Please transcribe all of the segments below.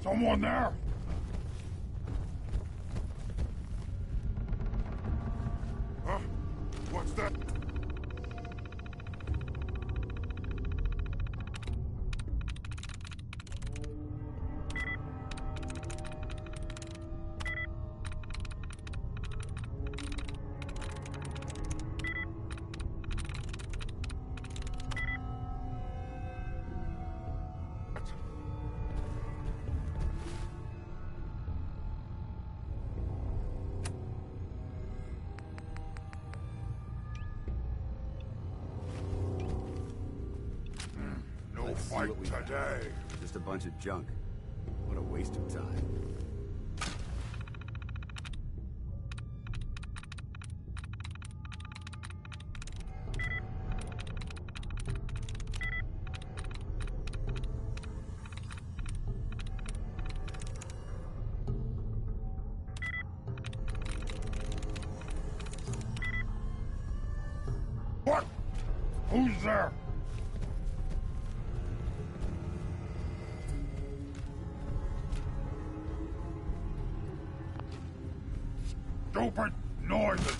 Someone there? Huh? What's that? No fight today. Just a bunch of junk. What a waste of time. What? Who's there? Stupid noises!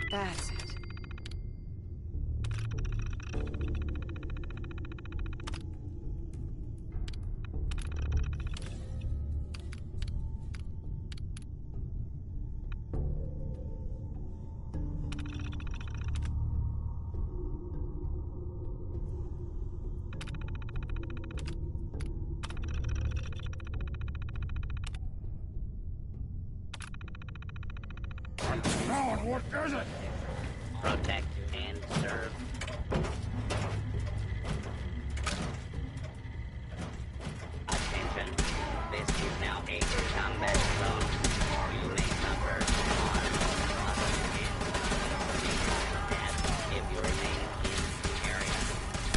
That's it. Colin, what is it? Protect and serve. Attention. This is now a combat zone. You may suffer harm, death if you remain in the area.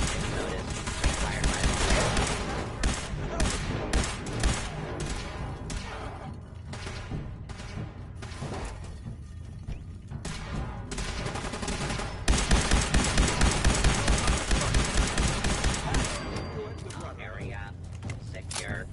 If noticed, fired by area secure.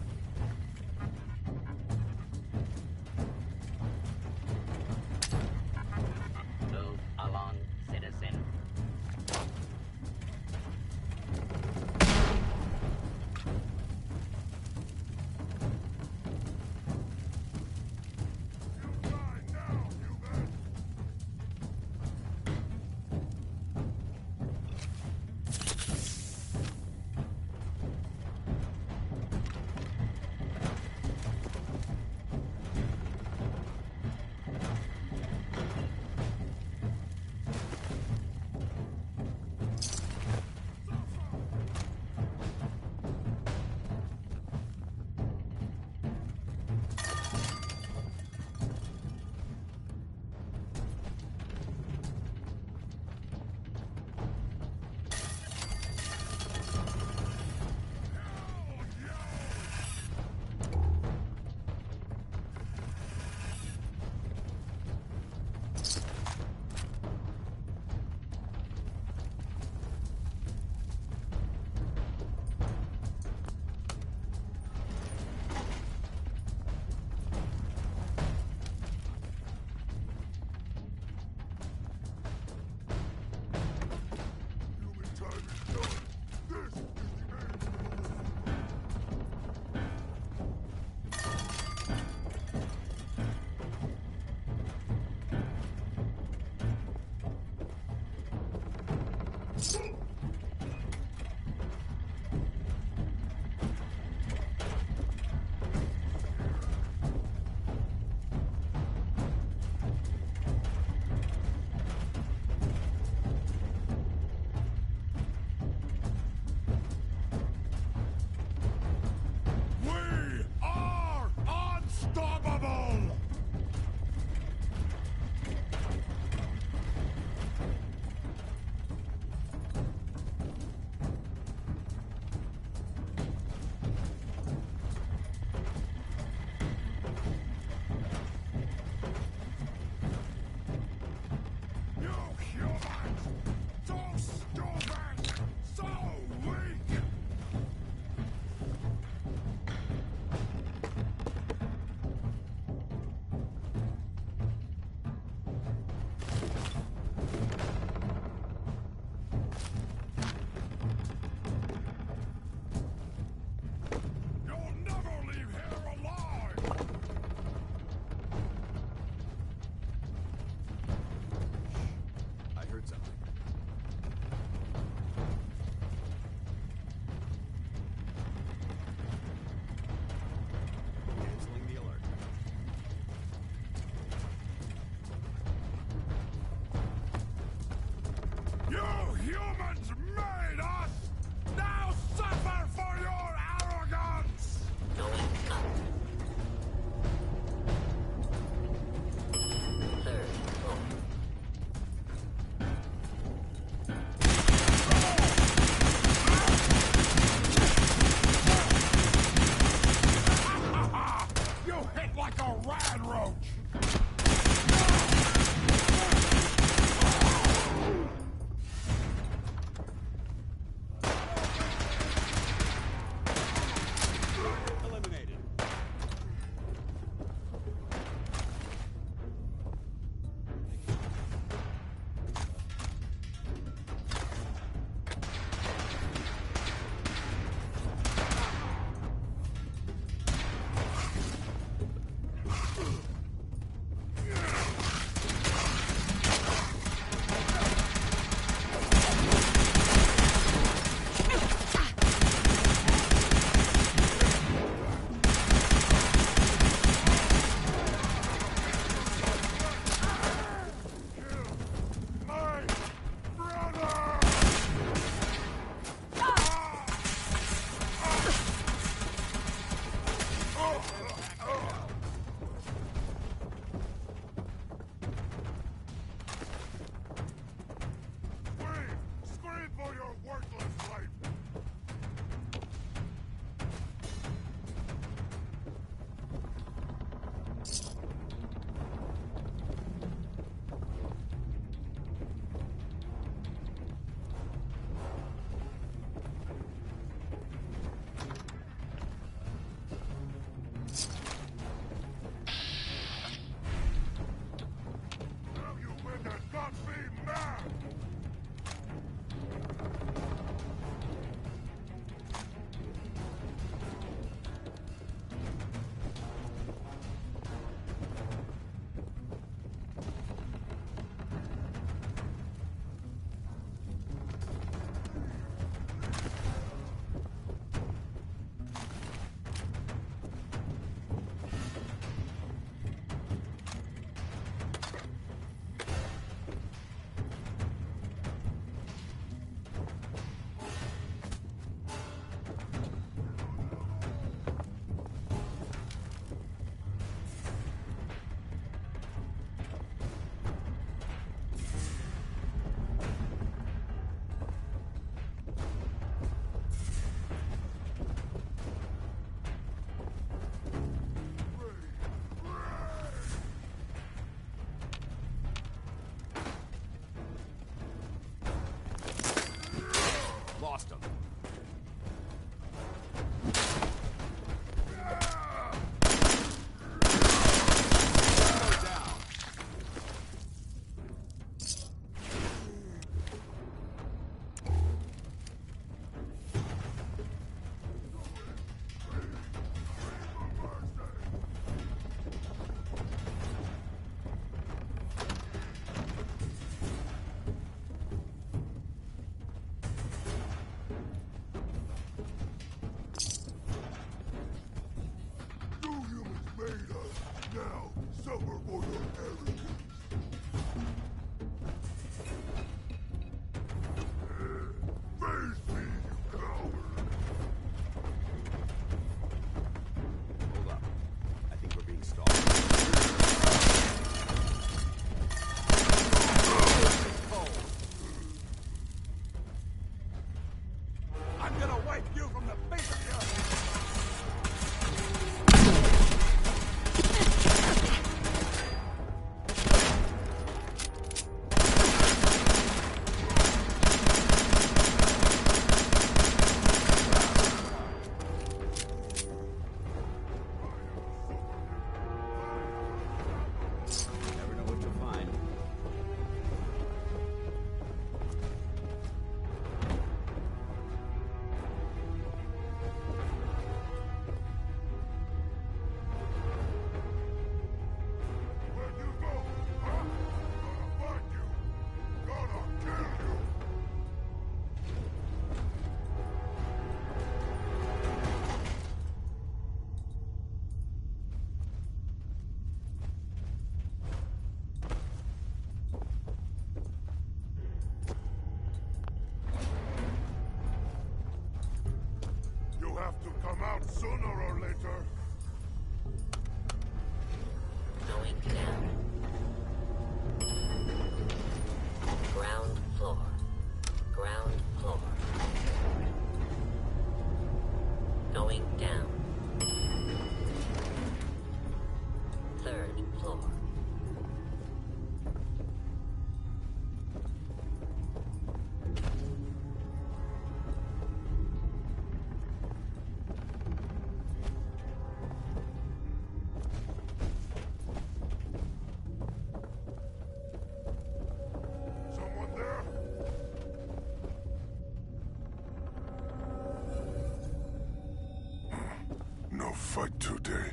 fight today.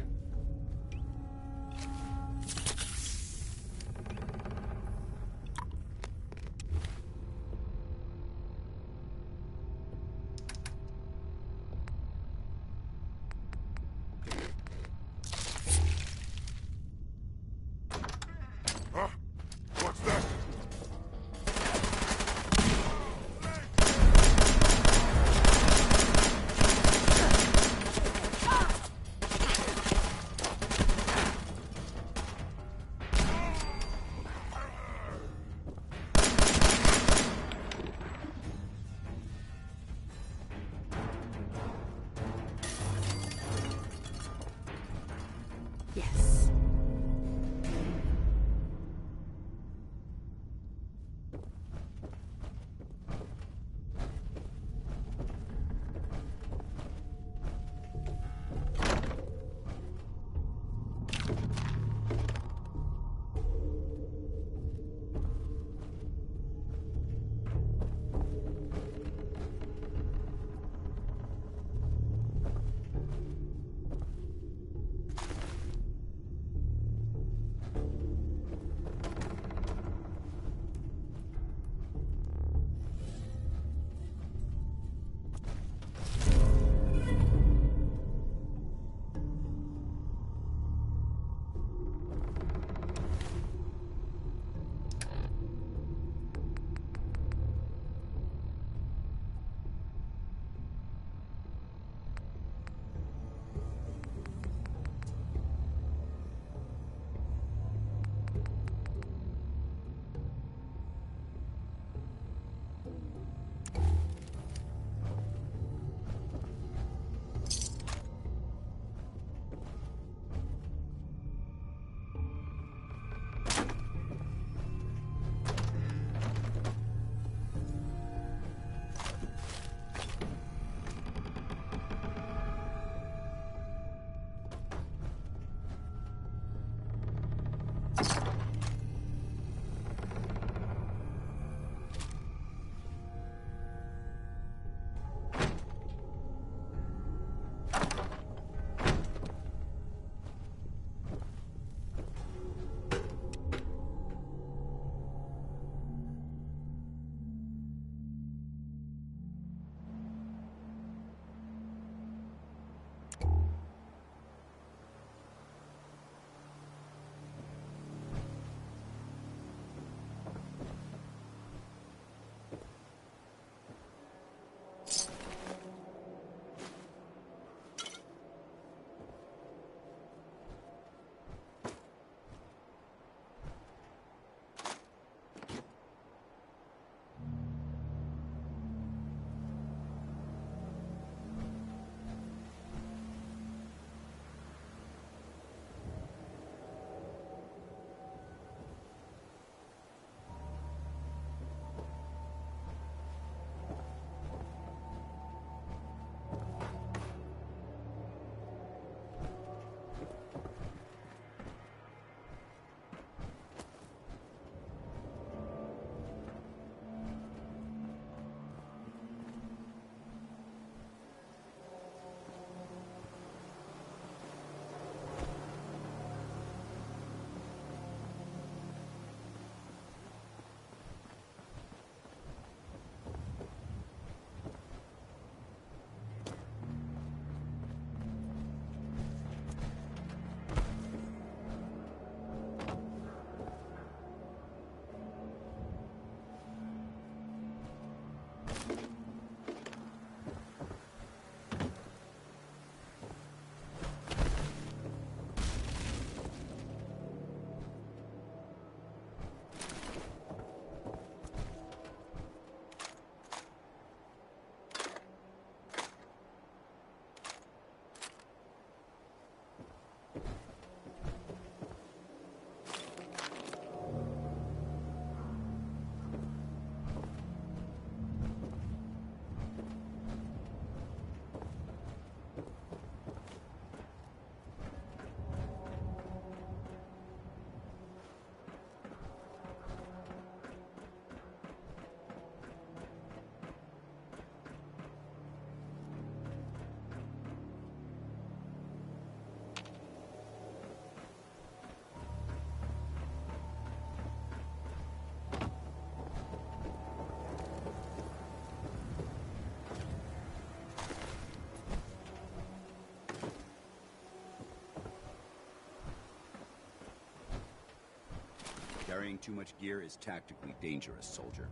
Huh? What's that? Yes. Carrying too much gear is tactically dangerous, soldier.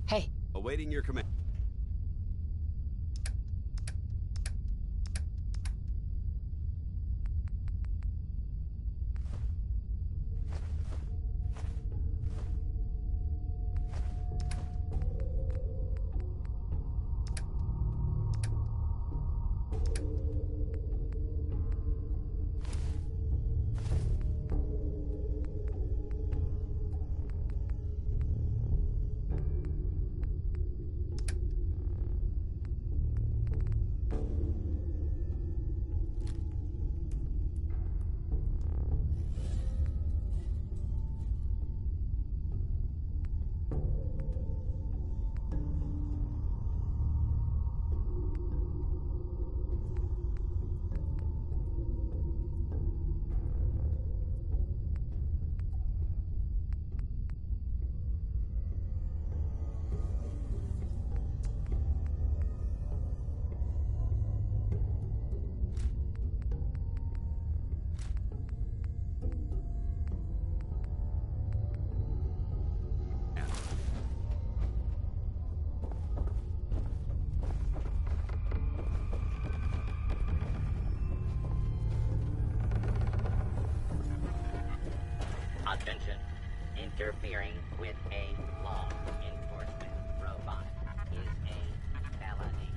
Hey. Awaiting your command. Attention. Interfering with a law enforcement robot is a felony.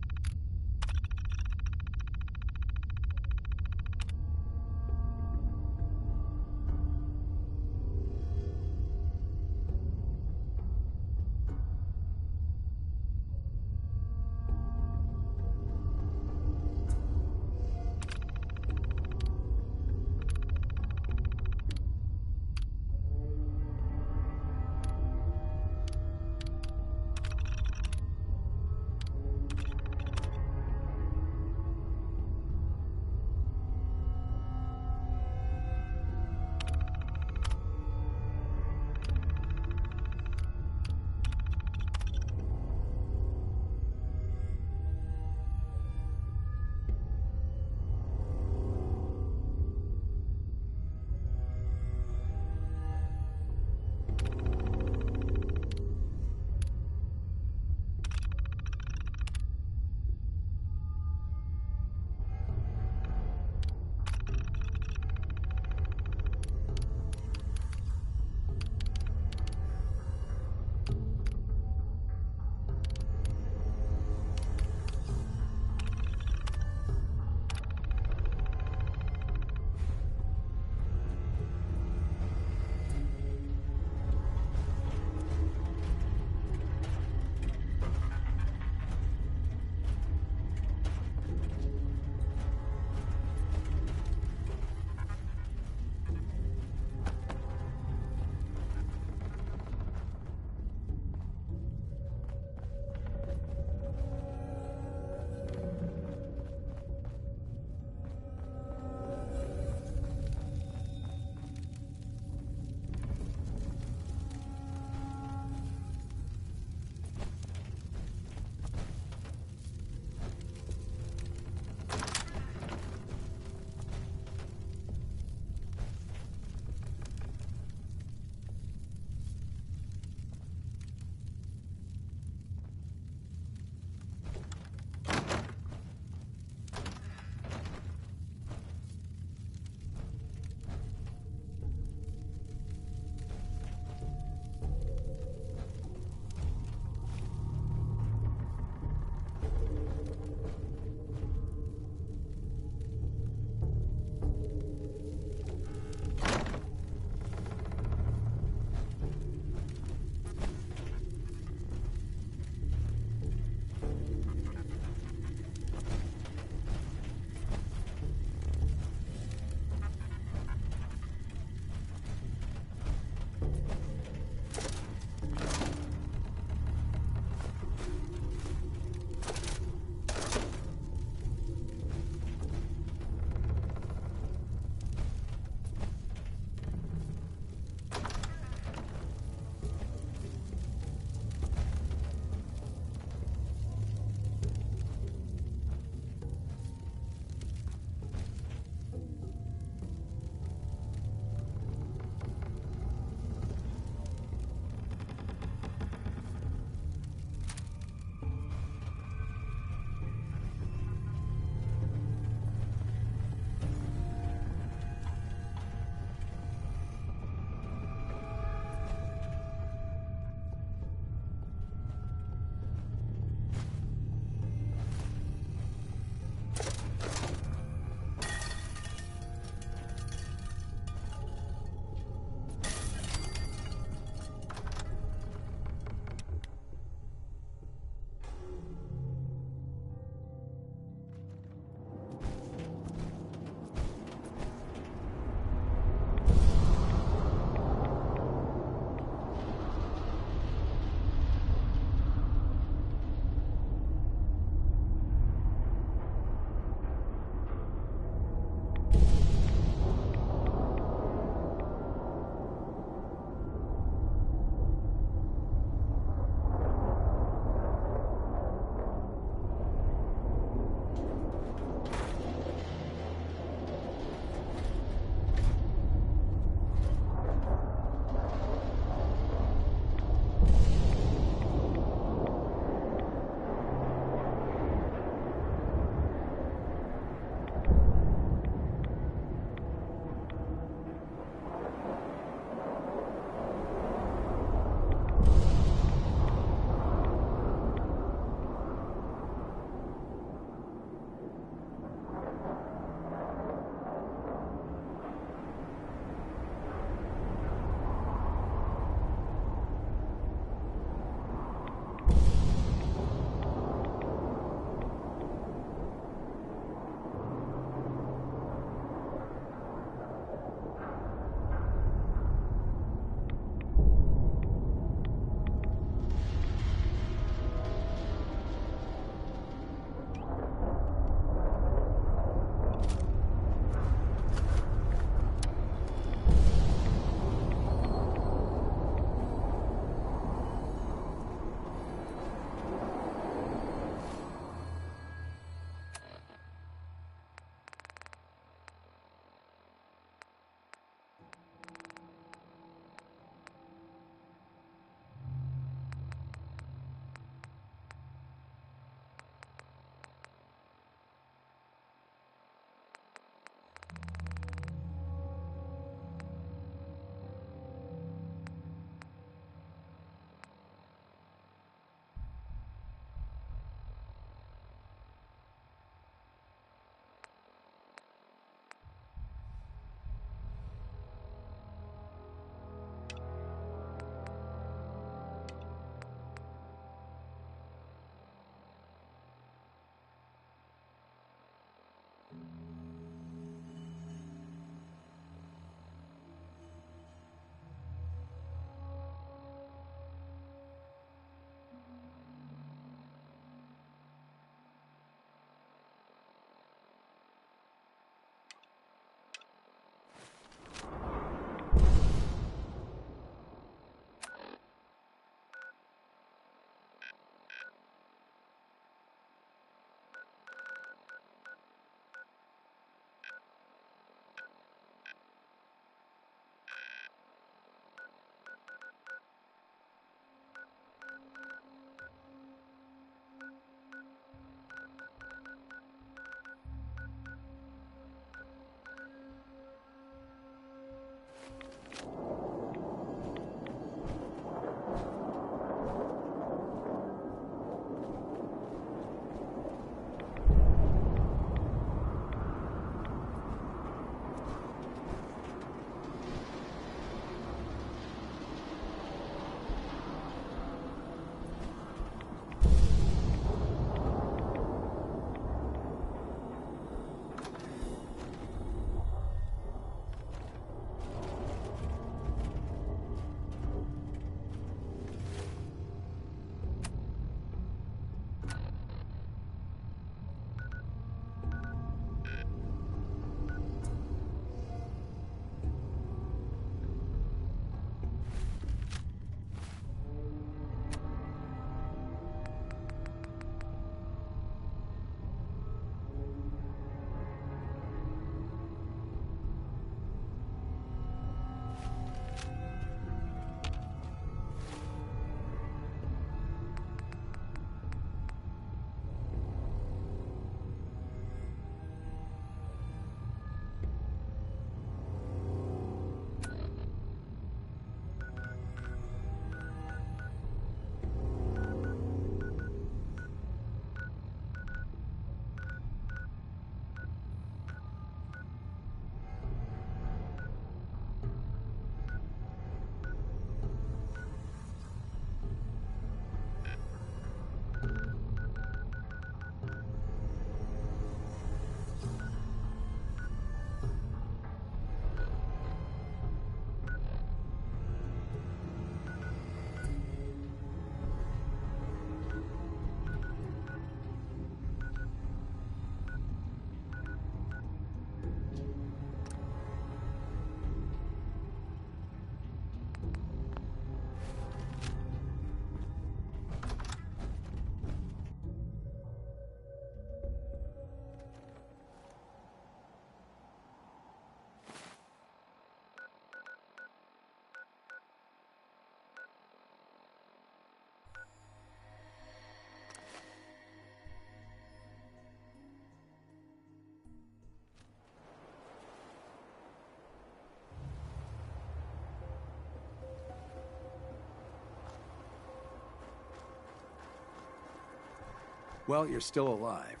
Well, you're still alive.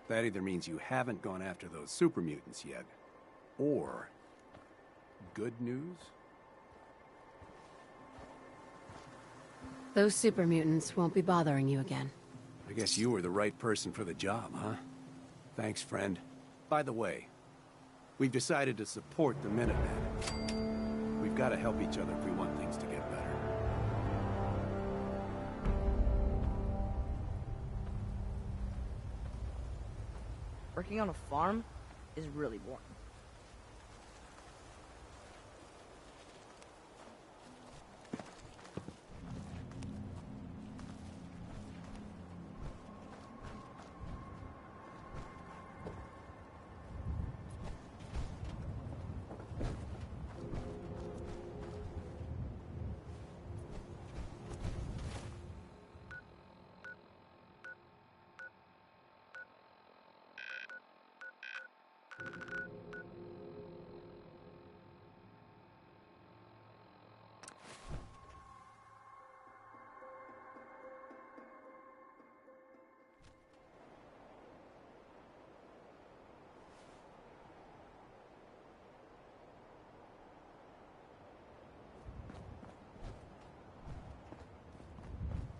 That either means you haven't gone after those super mutants yet, or... good news? Those super mutants won't be bothering you again. I guess you were the right person for the job, huh? Thanks, friend. By the way, we've decided to support the Minutemen. We've got to help each other if we want things to get better. Working on a farm is really boring.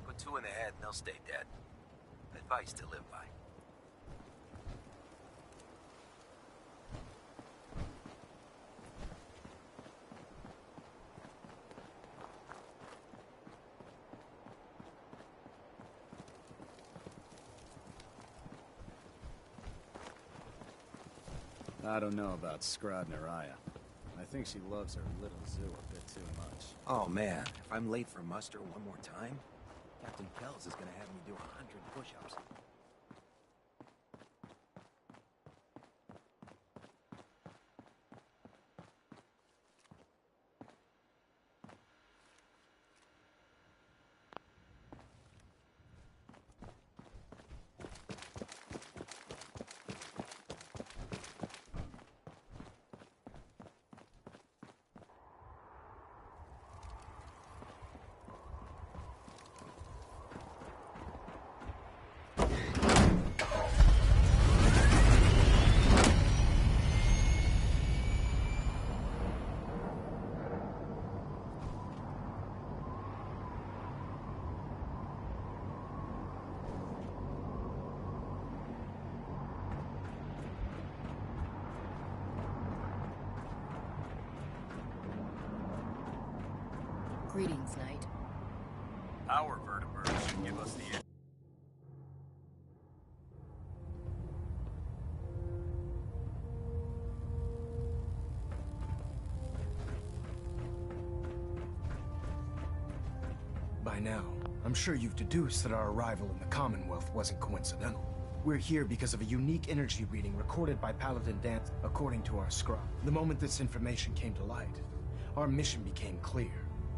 Put 2 in the head and they'll stay dead. Advice to live by. I don't know about Scrod Naraya. I think she loves her little zoo a bit too much. Oh man, if I'm late for muster one more time, Captain Kells is gonna have me do 100 push-ups. Greetings, Knight. Our vertebrates should give us the... By now, I'm sure you've deduced that our arrival in the Commonwealth wasn't coincidental. We're here because of a unique energy reading recorded by Paladin Danse, according to our scribe. The moment this information came to light, our mission became clear.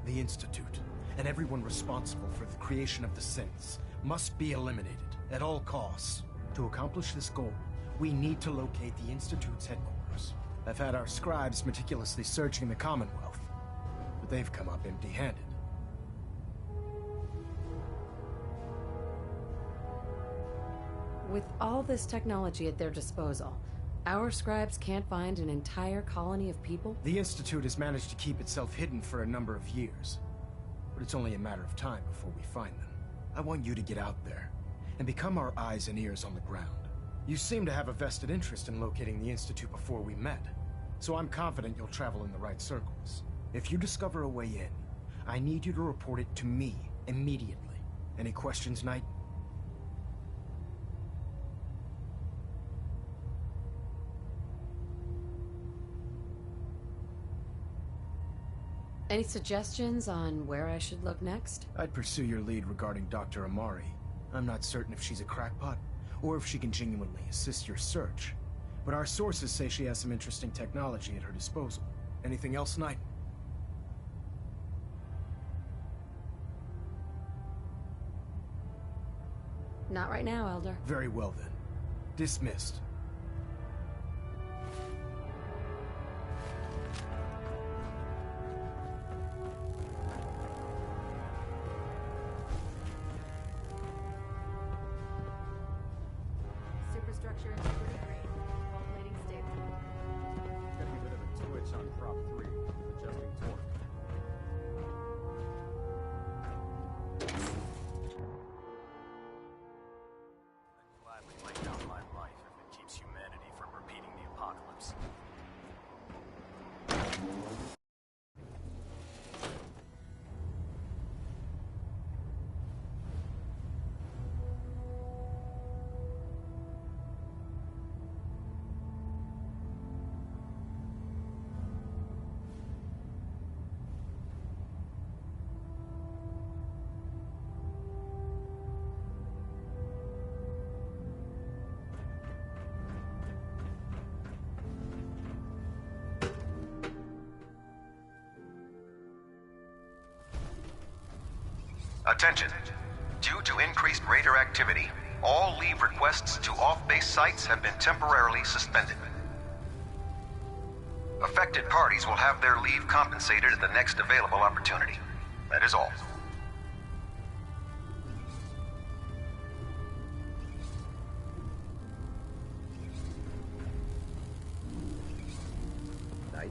The Institute, and everyone responsible for the creation of the synths, must be eliminated at all costs. To accomplish this goal, we need to locate the Institute's headquarters. I've had our scribes meticulously searching the Commonwealth, but they've come up empty-handed. With all this technology at their disposal, our scribes can't find an entire colony of people? The Institute has managed to keep itself hidden for a number of years, but it's only a matter of time before we find them. I want you to get out there and become our eyes and ears on the ground. You seem to have a vested interest in locating the Institute before we met, so I'm confident you'll travel in the right circles. If you discover a way in, I need you to report it to me immediately. Any questions, Knight? Any suggestions on where I should look next? I'd pursue your lead regarding Dr. Amari. I'm not certain if she's a crackpot, or if she can genuinely assist your search. But our sources say she has some interesting technology at her disposal. Anything else, Knight? Not right now, Elder. Very well then. Dismissed. Structure integrity great. Wall plating stable. Getting a bit of a twitch on prop 3. Adjusting torque. I'd gladly lay down my life if it keeps humanity from repeating the apocalypse. Attention. Due to increased raider activity, all leave requests to off-base sites have been temporarily suspended. Affected parties will have their leave compensated at the next available opportunity. That is all. Night.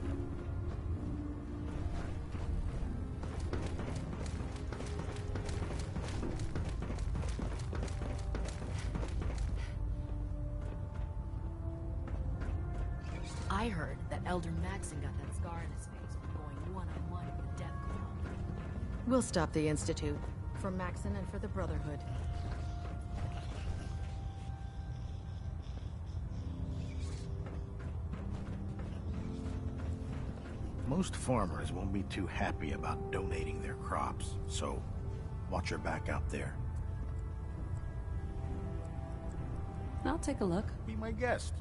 I heard that Elder Maxon got that scar in his face from going one-on-one with the Death Claw. We'll stop the Institute. For Maxon and for the Brotherhood. Most farmers won't be too happy about donating their crops, so watch your back out there. I'll take a look. Be my guest.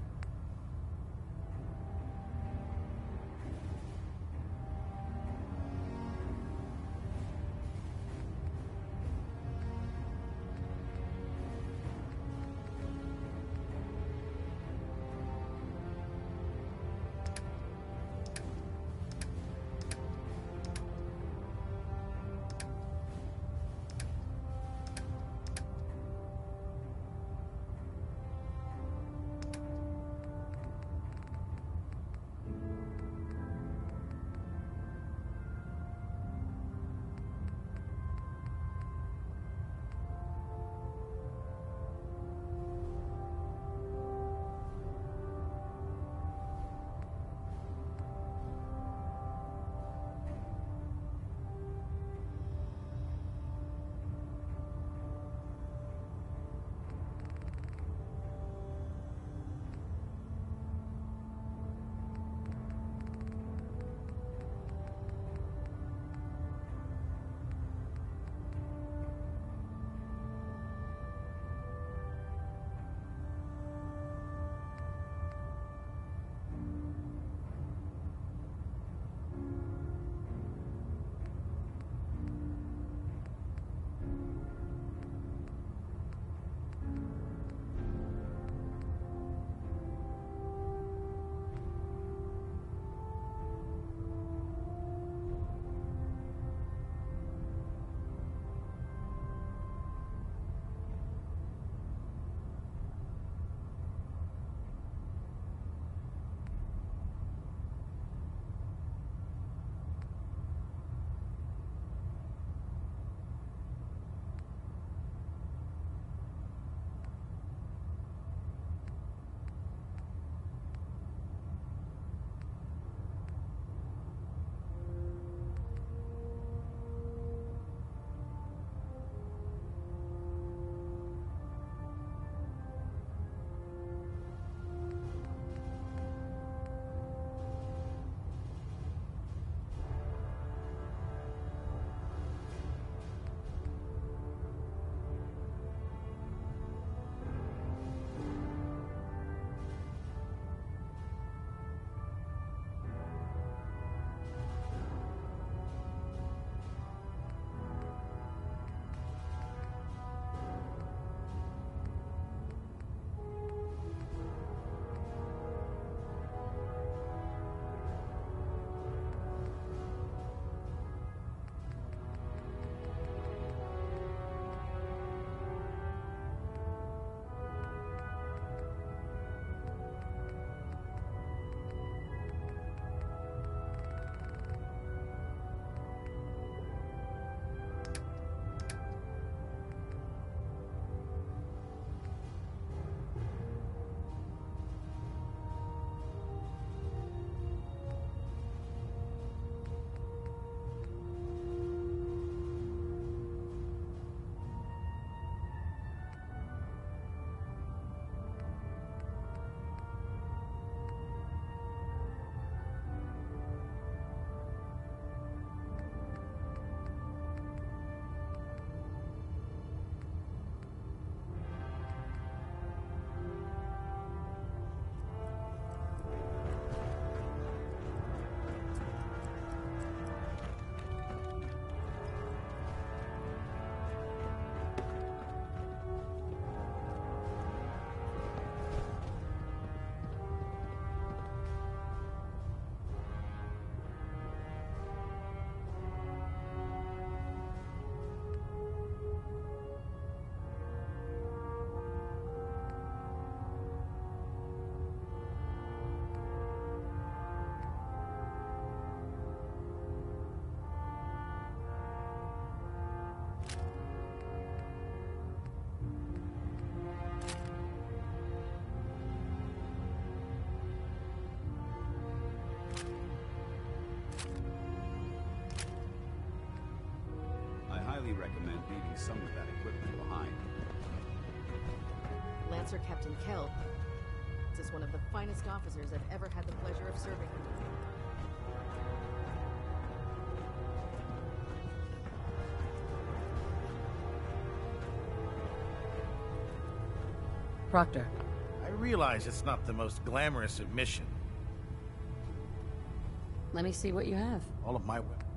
been leaving some of that equipment behind. Lancer Captain Kell is one of the finest officers I've ever had the pleasure of serving under. Proctor. I realize it's not the most glamorous of missions. Let me see what you have. All of my weapons.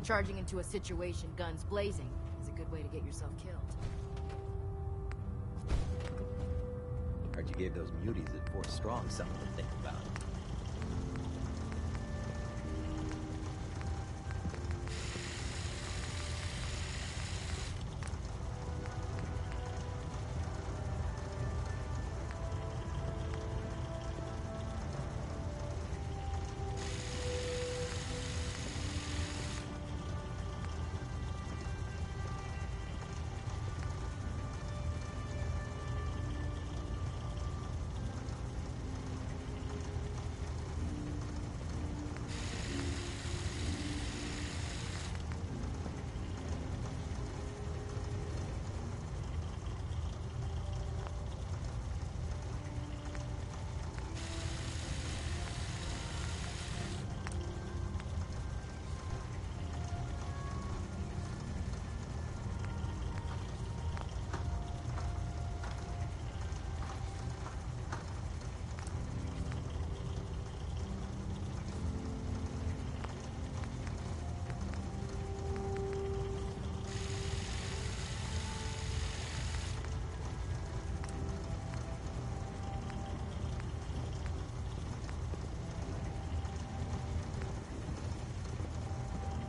Charging into a situation guns blazing is a good way to get yourself killed. Heard you gave those muties at Fort Strong something to think about.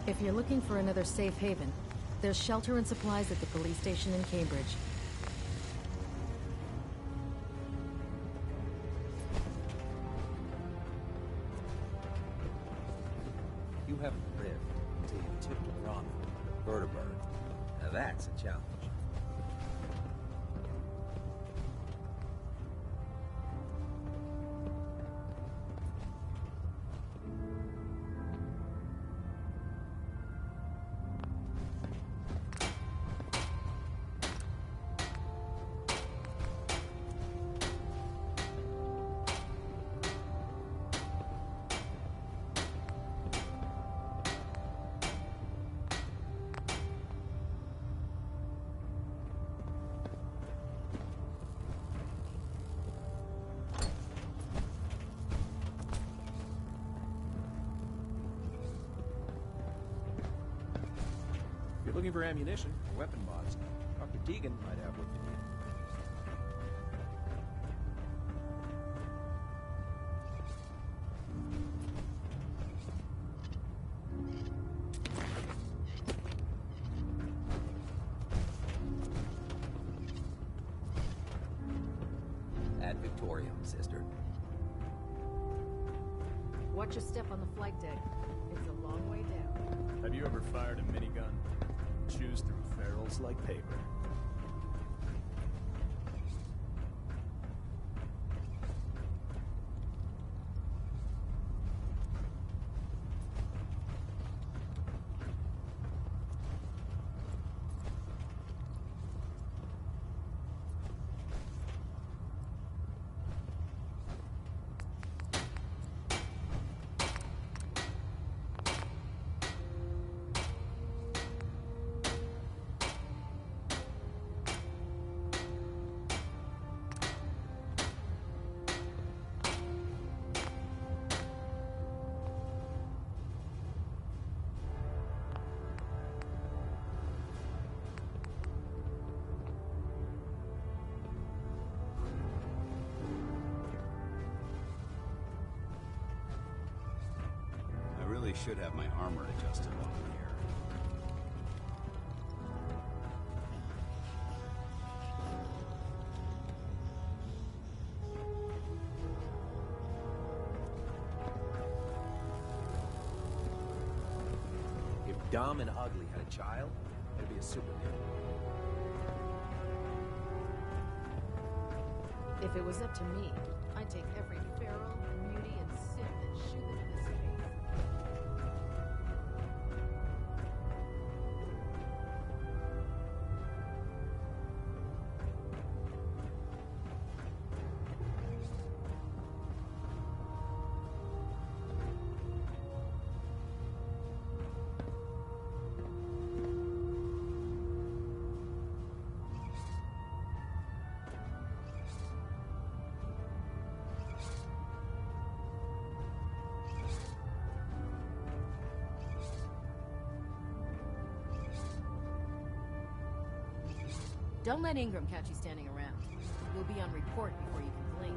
If you're looking for another safe haven, there's shelter and supplies at the police station in Cambridge. You haven't lived until you tipped a Ron, Vertibird. Now that's a challenge. If you're looking for ammunition or weapon mods, Dr. Deegan might have what you need. Ad Victoriam, sister. Watch your step on the flight deck. It's a long way down. Have you ever fired a minigun? Chews through ferrules like paper. should have my armor adjusted while I'm here. If Dom and Ugly had a child, it'd be a superhero. If it was up to me, I'd take every pharaoh, beauty, and Sith and shoot them in the face. Don't let Ingram catch you standing around. You'll be on report before you can blink.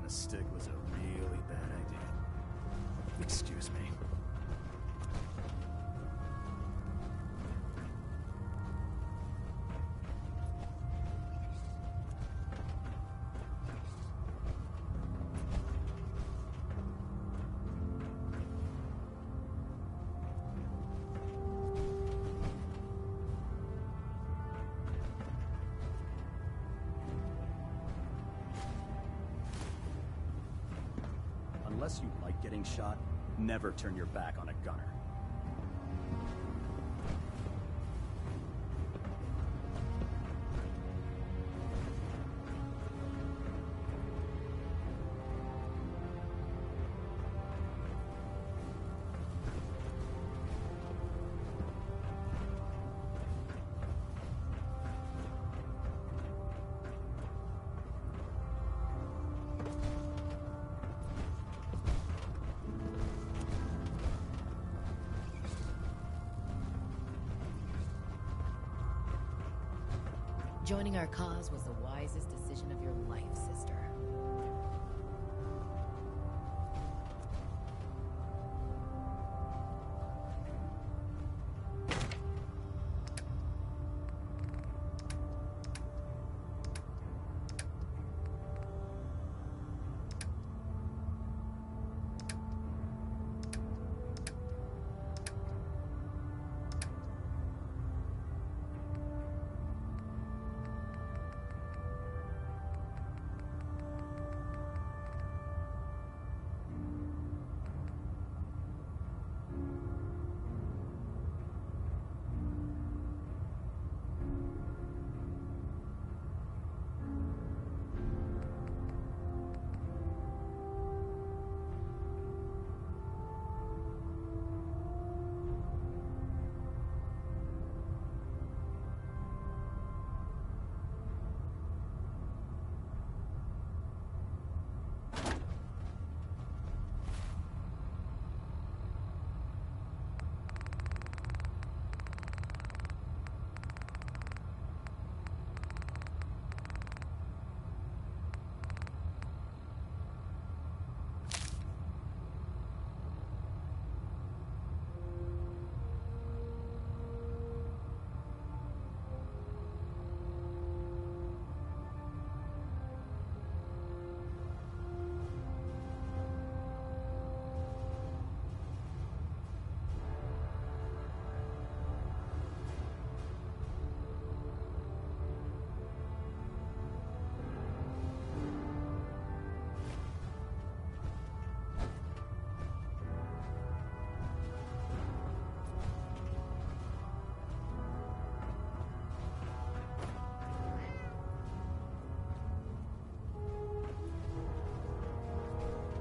a stick was a really bad idea. Excuse me. Unless you like getting shot, never turn your back on a gunner. Joining our cause was the wisest decision of your life, sister.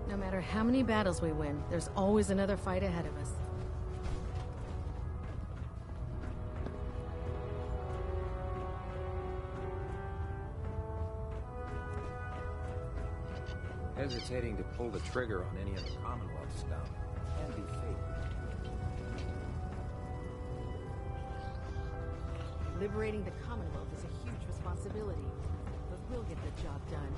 No matter how many battles we win, there's always another fight ahead of us. Hesitating to pull the trigger on any of the Commonwealth stuff can be fatal. Liberating the Commonwealth is a huge responsibility, but we'll get the job done.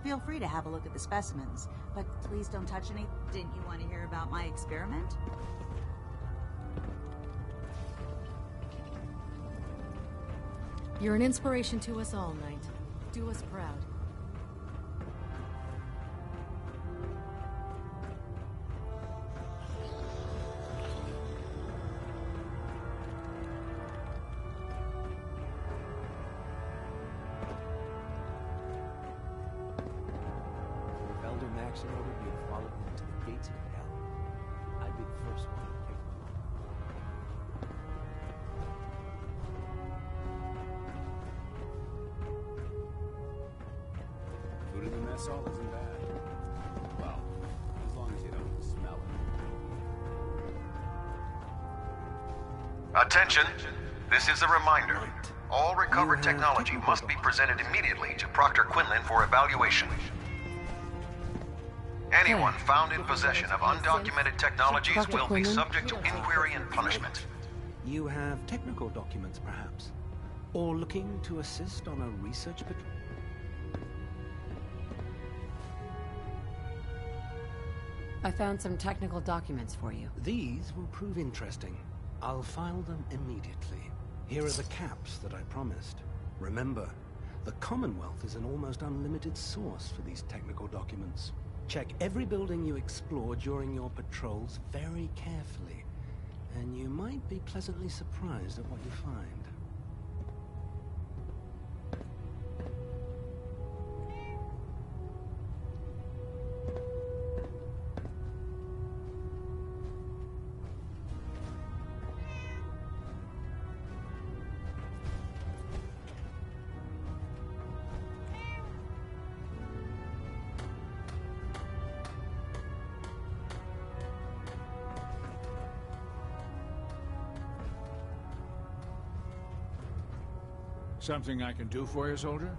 Feel free to have a look at the specimens, but please don't touch any. Didn't you want to hear about my experiment? You're an inspiration to us all, Knight. Do us proud. Maxon ordered me to follow him to the gates of hell. I'd be the first one to kick them off. Food in the mess hall isn't bad. Well, as long as you don't smell it. Attention! This is a reminder. All recovered technology must be presented immediately to Proctor Quinlan for evaluation. Anyone found in possession of undocumented technologies will be subject to inquiry and punishment. You have technical documents, perhaps? Or looking to assist on a research patrol? I found some technical documents for you. These will prove interesting. I'll file them immediately. Here are the caps that I promised. Remember, the Commonwealth is an almost unlimited source for these technical documents. Check every building you explore during your patrols very carefully, and you might be pleasantly surprised at what you find. Something I can do for you, soldier?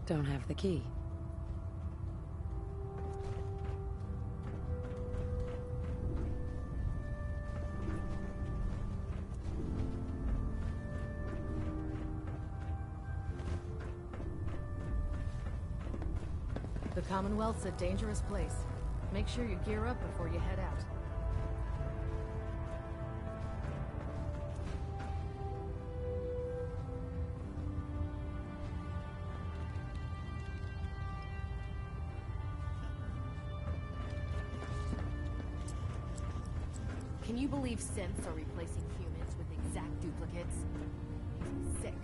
Don't have the key. The Commonwealth's a dangerous place. Make sure you gear up before you head out. Can you believe synths are replacing humans with exact duplicates? Makes me sick.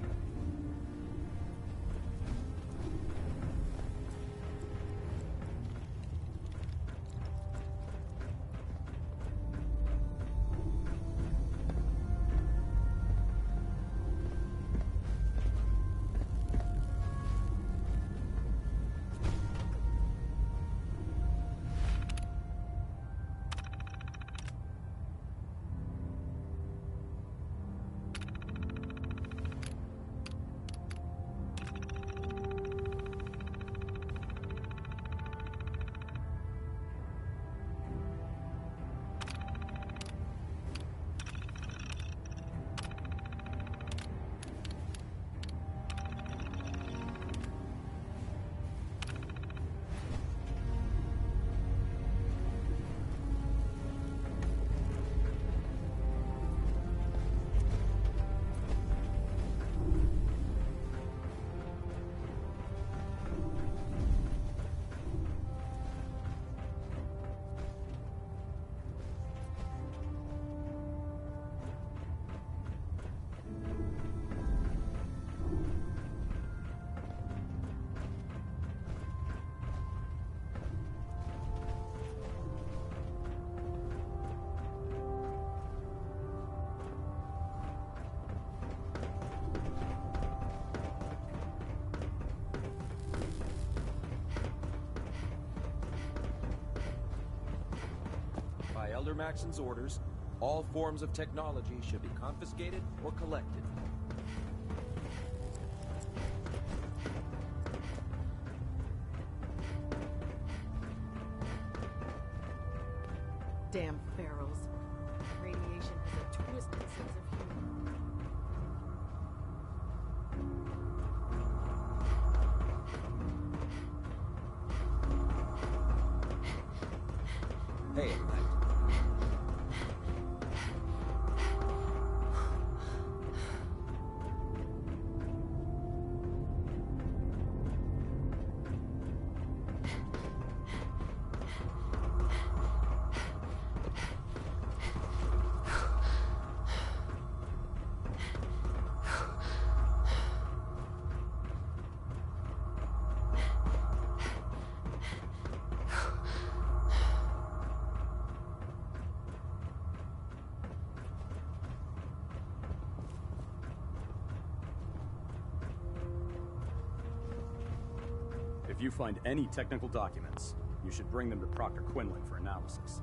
By Elder Maxon's orders, all forms of technology should be confiscated or collected. Damn pharaohs. Radiation has a twisted sense of humor. Hey, If you find any technical documents, you should bring them to Proctor Quinlan for analysis.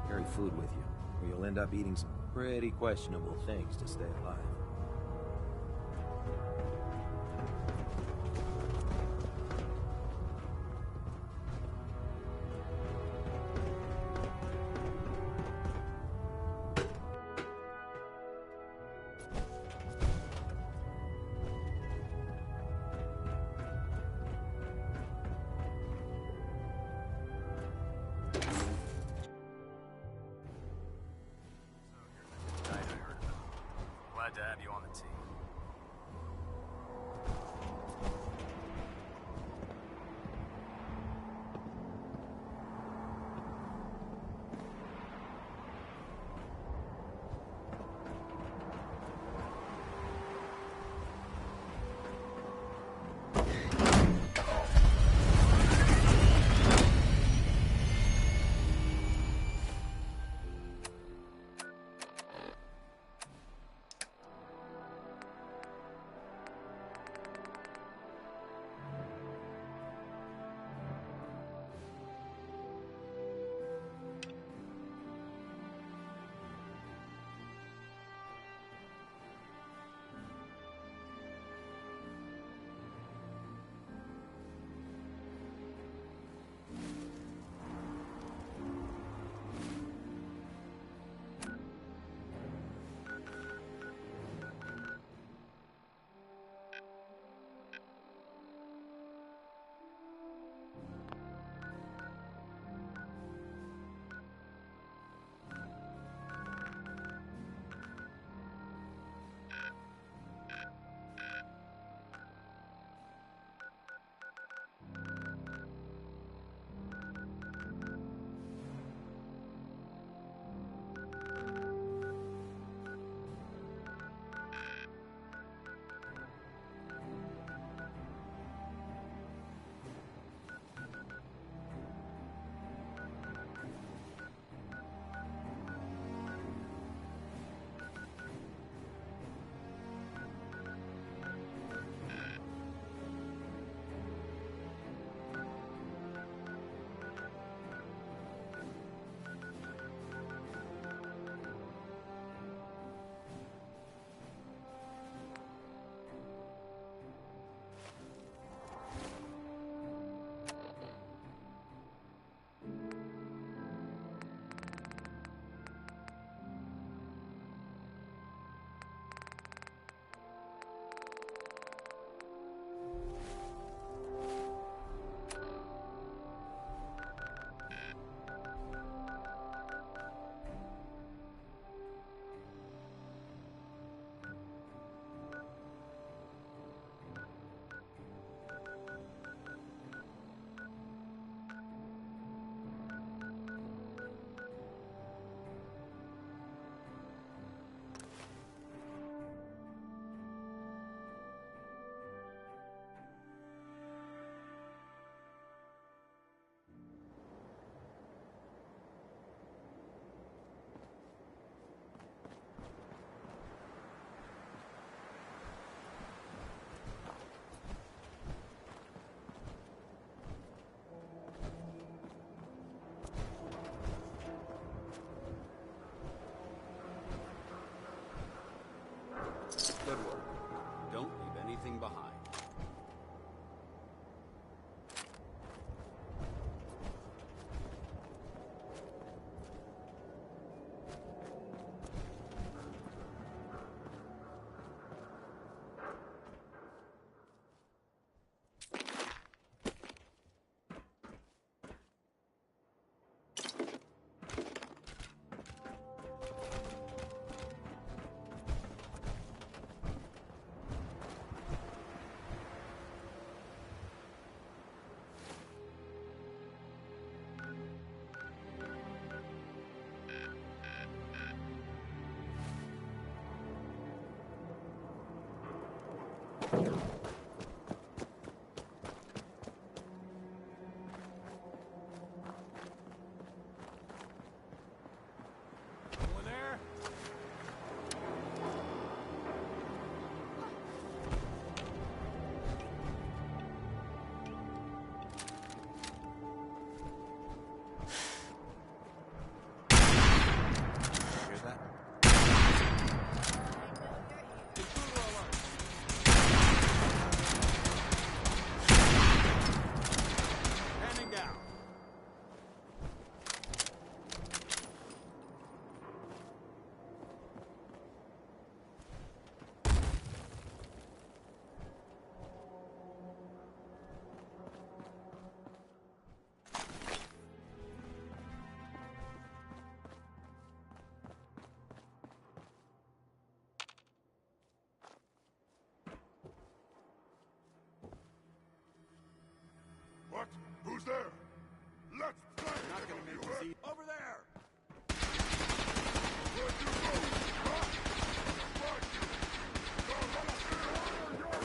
Carry food with you, or you'll end up eating some pretty questionable things to stay alive. Glad to have you on the team. Anyone there? Hear that? Standing down. What? Who's there? Let's play! Not gonna make this easy. Over there! Where'd you go? Huh? Fuck you! Go, let us order your way!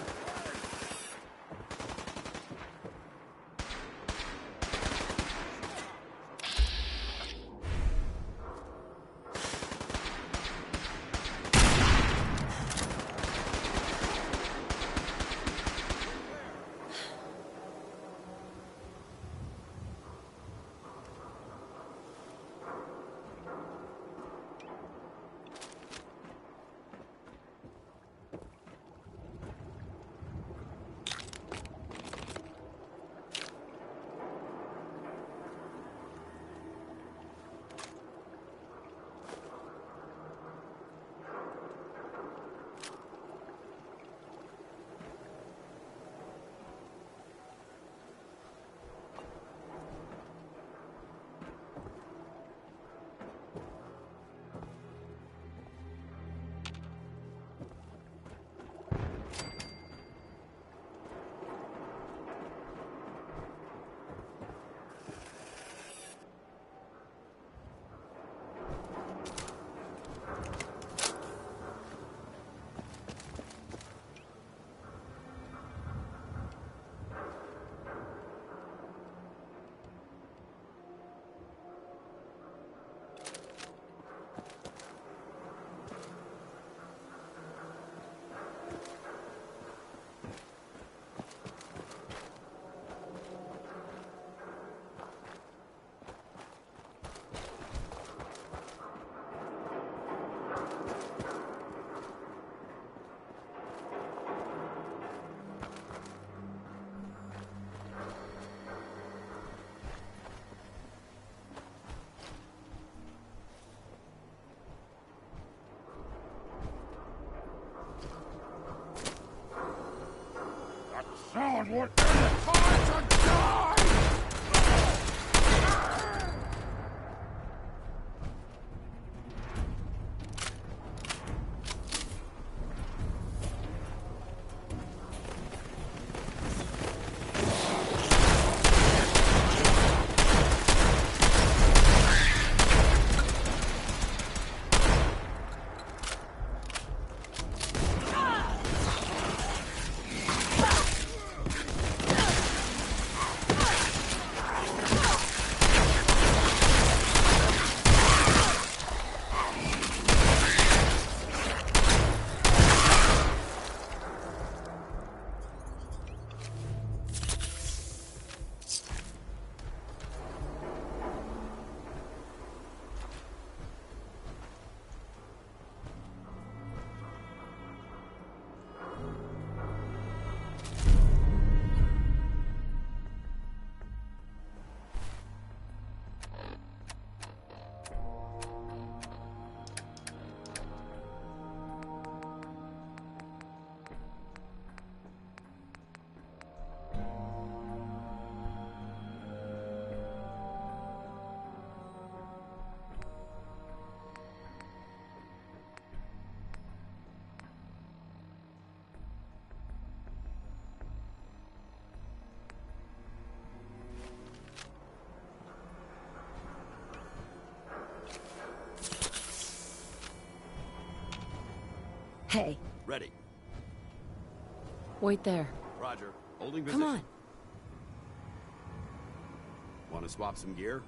Sound what time to die! Hey. Ready. Wait there. Roger. Holding position. Come on. Want to swap some gear?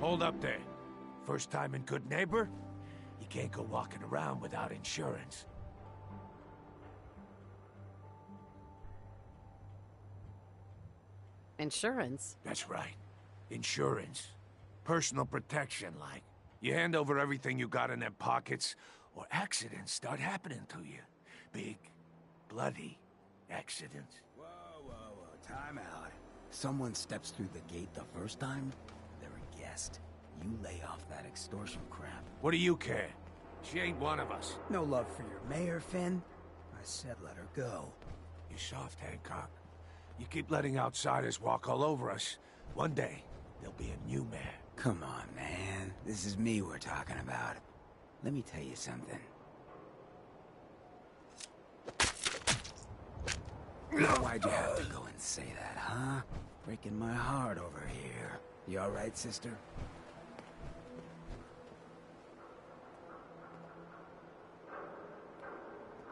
Hold up there. First time in Good Neighbor? You can't go walking around without insurance. Insurance? That's right. Insurance. Personal protection, like. You hand over everything you got in them pockets, or accidents start happening to you. Big, bloody accidents. Whoa. Time out. Someone steps through the gate the first time, they're a guest. You lay off that extortion crap. What do you care? She ain't one of us. No love for your mayor, Finn? I said let her go. You soft, Hancock. You keep letting outsiders walk all over us. One day, there'll be a new mayor. Come on, man. This is me we're talking about. Let me tell you something. Why'd you have to go and say that, huh? Breaking my heart over here. You alright, sister?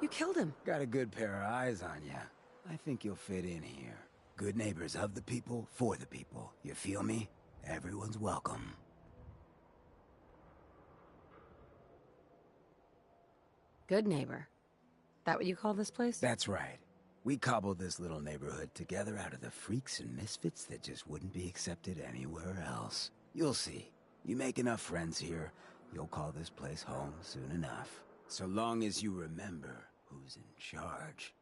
You killed him. Got a good pair of eyes on ya. I think you'll fit in here. Good neighbors of the people, for the people. You feel me? Everyone's welcome. Good neighbor. That what you call this place? That's right. We cobbled this little neighborhood together out of the freaks and misfits that just wouldn't be accepted anywhere else. You'll see. You make enough friends here, you'll call this place home soon enough. So long as you remember who's in charge.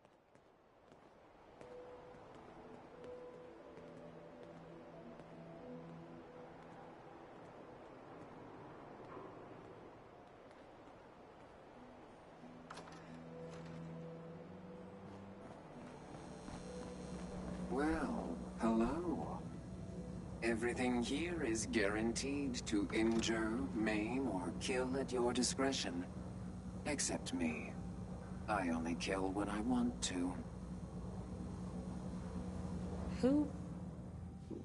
Well, hello. Everything here is guaranteed to injure, maim, or kill at your discretion. Except me. I only kill when I want to. Who?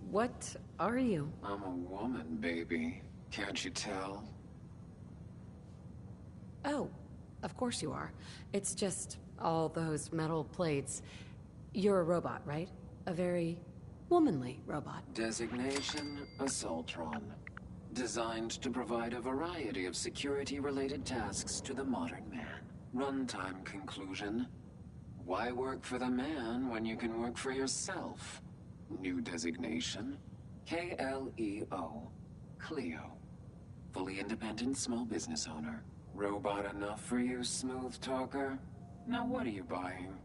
What are you? I'm a woman, baby. Can't you tell? Oh, of course you are. It's just all those metal plates. You're a robot, right? A very womanly robot. Designation, Assaultron. Designed to provide a variety of security-related tasks to the modern man. Runtime conclusion. Why work for the man when you can work for yourself? New designation. KLEO. Cleo. Fully independent small business owner. Robot enough for you, smooth talker? Now what are you buying?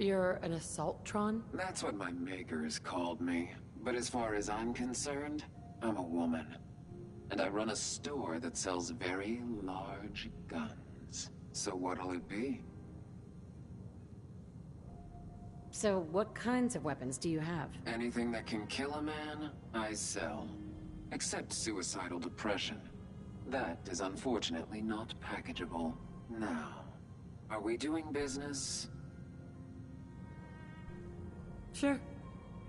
You're an Assaultron? That's what my makers called me. But as far as I'm concerned, I'm a woman. And I run a store that sells very large guns. So what'll it be? So what kinds of weapons do you have? Anything that can kill a man, I sell. Except suicidal depression. That is unfortunately not packageable. Now, are we doing business? Sure.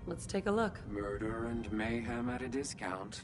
Let's take a look. Murder and mayhem at a discount.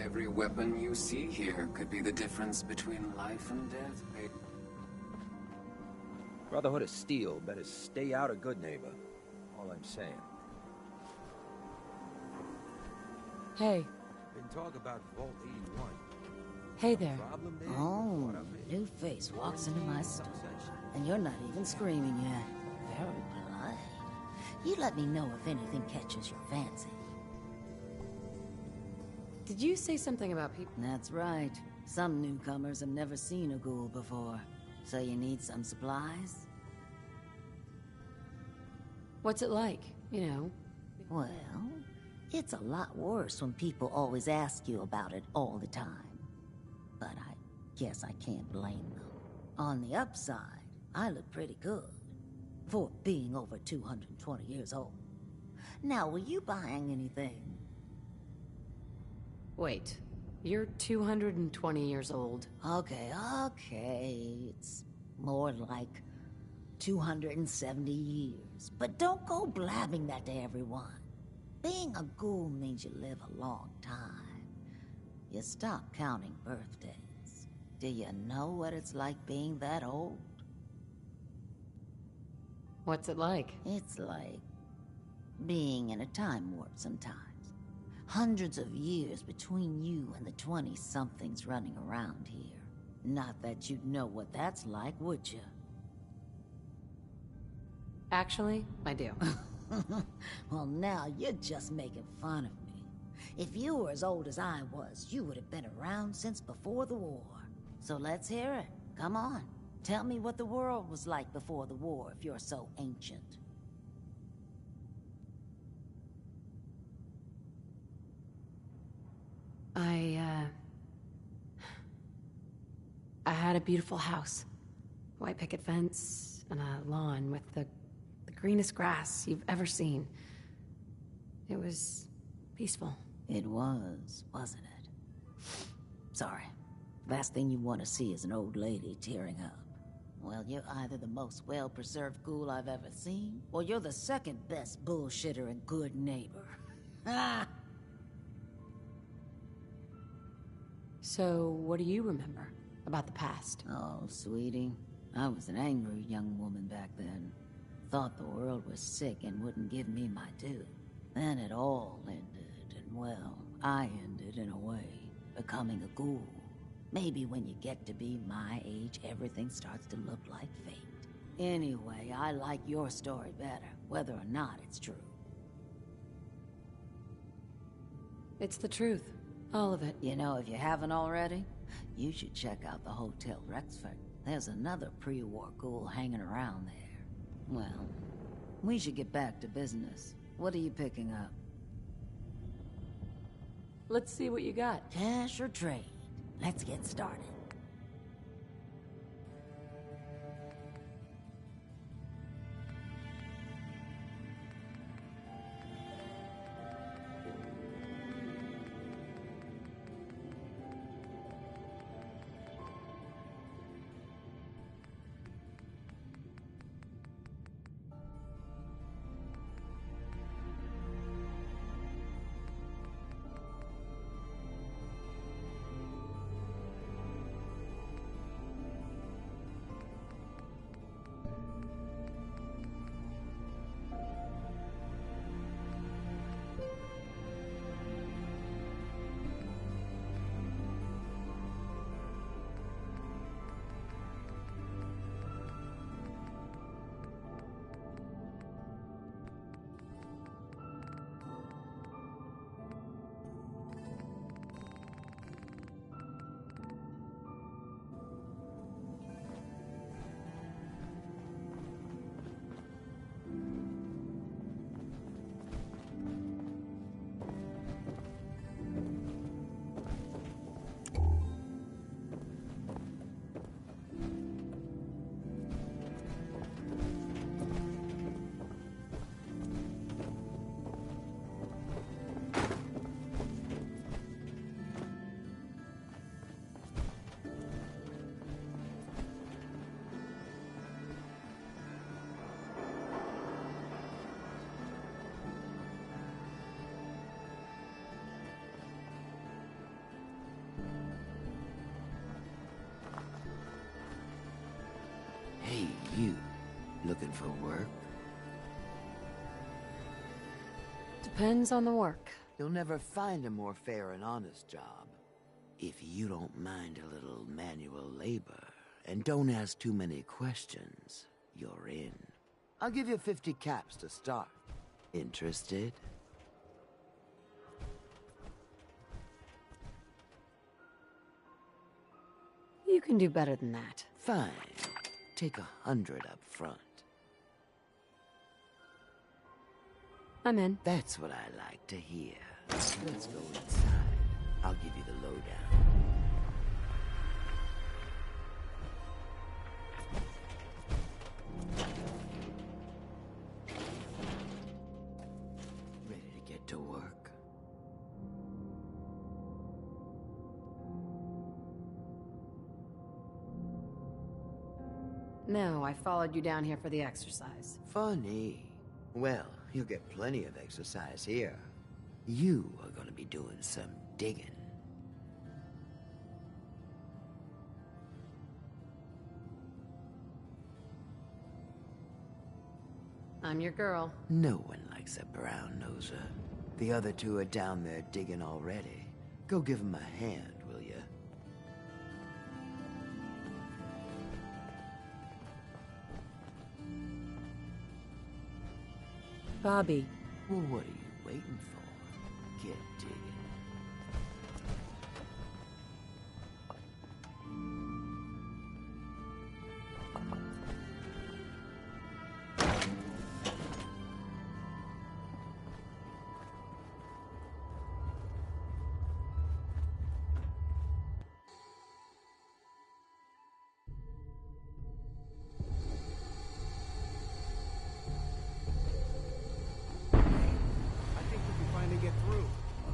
Every weapon you see here could be the difference between life and death, babe. Brotherhood of Steel better stay out of Good Neighbor. All I'm saying. Hey. Been talk about Vault 81. Hey there. Oh, new face walks into my store. And you're not even screaming yet. Very polite. You let me know if anything catches your fancy. Did you say something about people? That's right. Some newcomers have never seen a ghoul before. So you need some supplies? What's it like, you know? Well, it's a lot worse when people always ask you about it all the time. But I guess I can't blame them. On the upside, I look pretty good. For being over 220 years old. Now, were you buying anything? Wait, you're 220 years old. Okay. It's more like 270 years. But don't go blabbing that to everyone. Being a ghoul means you live a long time. You stop counting birthdays. Do you know what it's like being that old? What's it like? It's like being in a time warp sometimes. Hundreds of years between you and the 20-somethings running around here. Not that you'd know what that's like, would you? Actually, I do. Well, now you're just making fun of me. If you were as old as I was, you would have been around since before the war. So let's hear it. Come on. Tell me what the world was like before the war if you're so ancient. I had a beautiful house. White picket fence and a lawn with the greenest grass you've ever seen. It was peaceful. It was, wasn't it? Sorry. Last thing you want to see is an old lady tearing up. Well, you're either the most well-preserved ghoul I've ever seen, or you're the second best bullshitter and good neighbor. So, what do you remember about the past? Oh, sweetie. I was an angry young woman back then. Thought the world was sick and wouldn't give me my due. Then it all ended, and well, I ended in a way, becoming a ghoul. Maybe when you get to be my age, everything starts to look like fate. Anyway, I like your story better, whether or not it's true. It's the truth. All of it. You know, if you haven't already, you should check out the Hotel Rexford. There's another pre-war ghoul hanging around there. Well, we should get back to business. What are you picking up? Let's see what you got. Cash or trade? Let's get started. you? Looking for work? Depends on the work. You'll never find a more fair and honest job. If you don't mind a little manual labor, and don't ask too many questions, you're in. I'll give you 50 caps to start. Interested? You can do better than that. Fine. Take 100 up front. I'm in. That's what I like to hear. Let's go inside. I'll give you the lowdown. Ready to get to work? No, I followed you down here for the exercise. Funny. Well, you'll get plenty of exercise here. You are gonna be doing some digging. I'm your girl. No one likes a brown noser. The other two are down there digging already. Go give them a hand, will you? Bobby. Well, what are you waiting for? Get digging.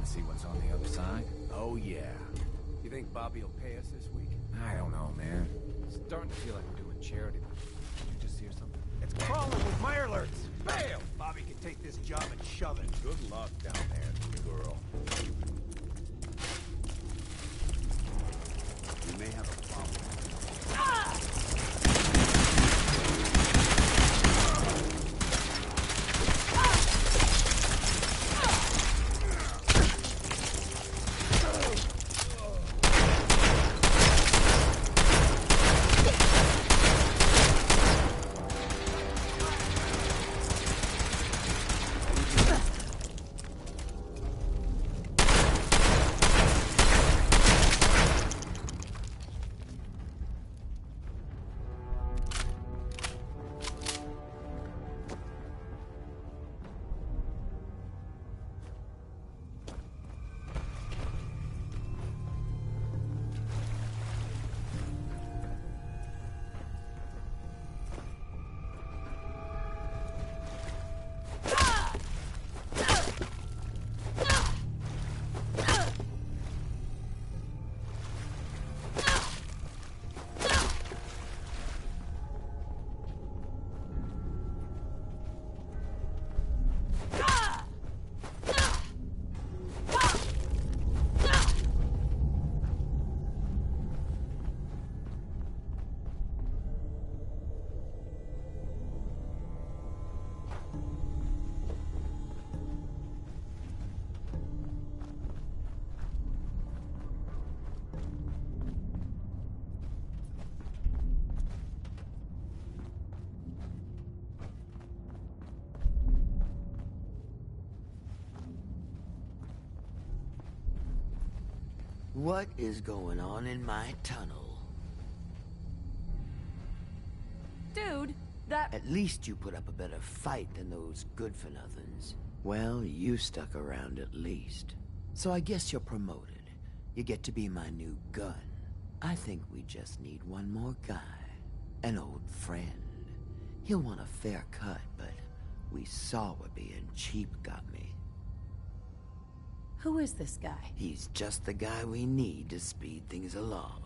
See what's on the other side? Oh, yeah. You think Bobby will pay us this week? I don't know, man. Starting to feel like we're doing charity. Did you just hear something? It's crawling with Mirelurks! Bam! Bobby can take this job and shove it. Good luck down there, girl. We may have a problem. What is going on in my tunnel? Dude, that... At least you put up a better fight than those good-for-nothings. Well, you stuck around at least. So I guess you're promoted. You get to be my new gun. I think we just need one more guy. An old friend. He'll want a fair cut, but we saw what being cheap got me. Who is this guy? He's just the guy we need to speed things along.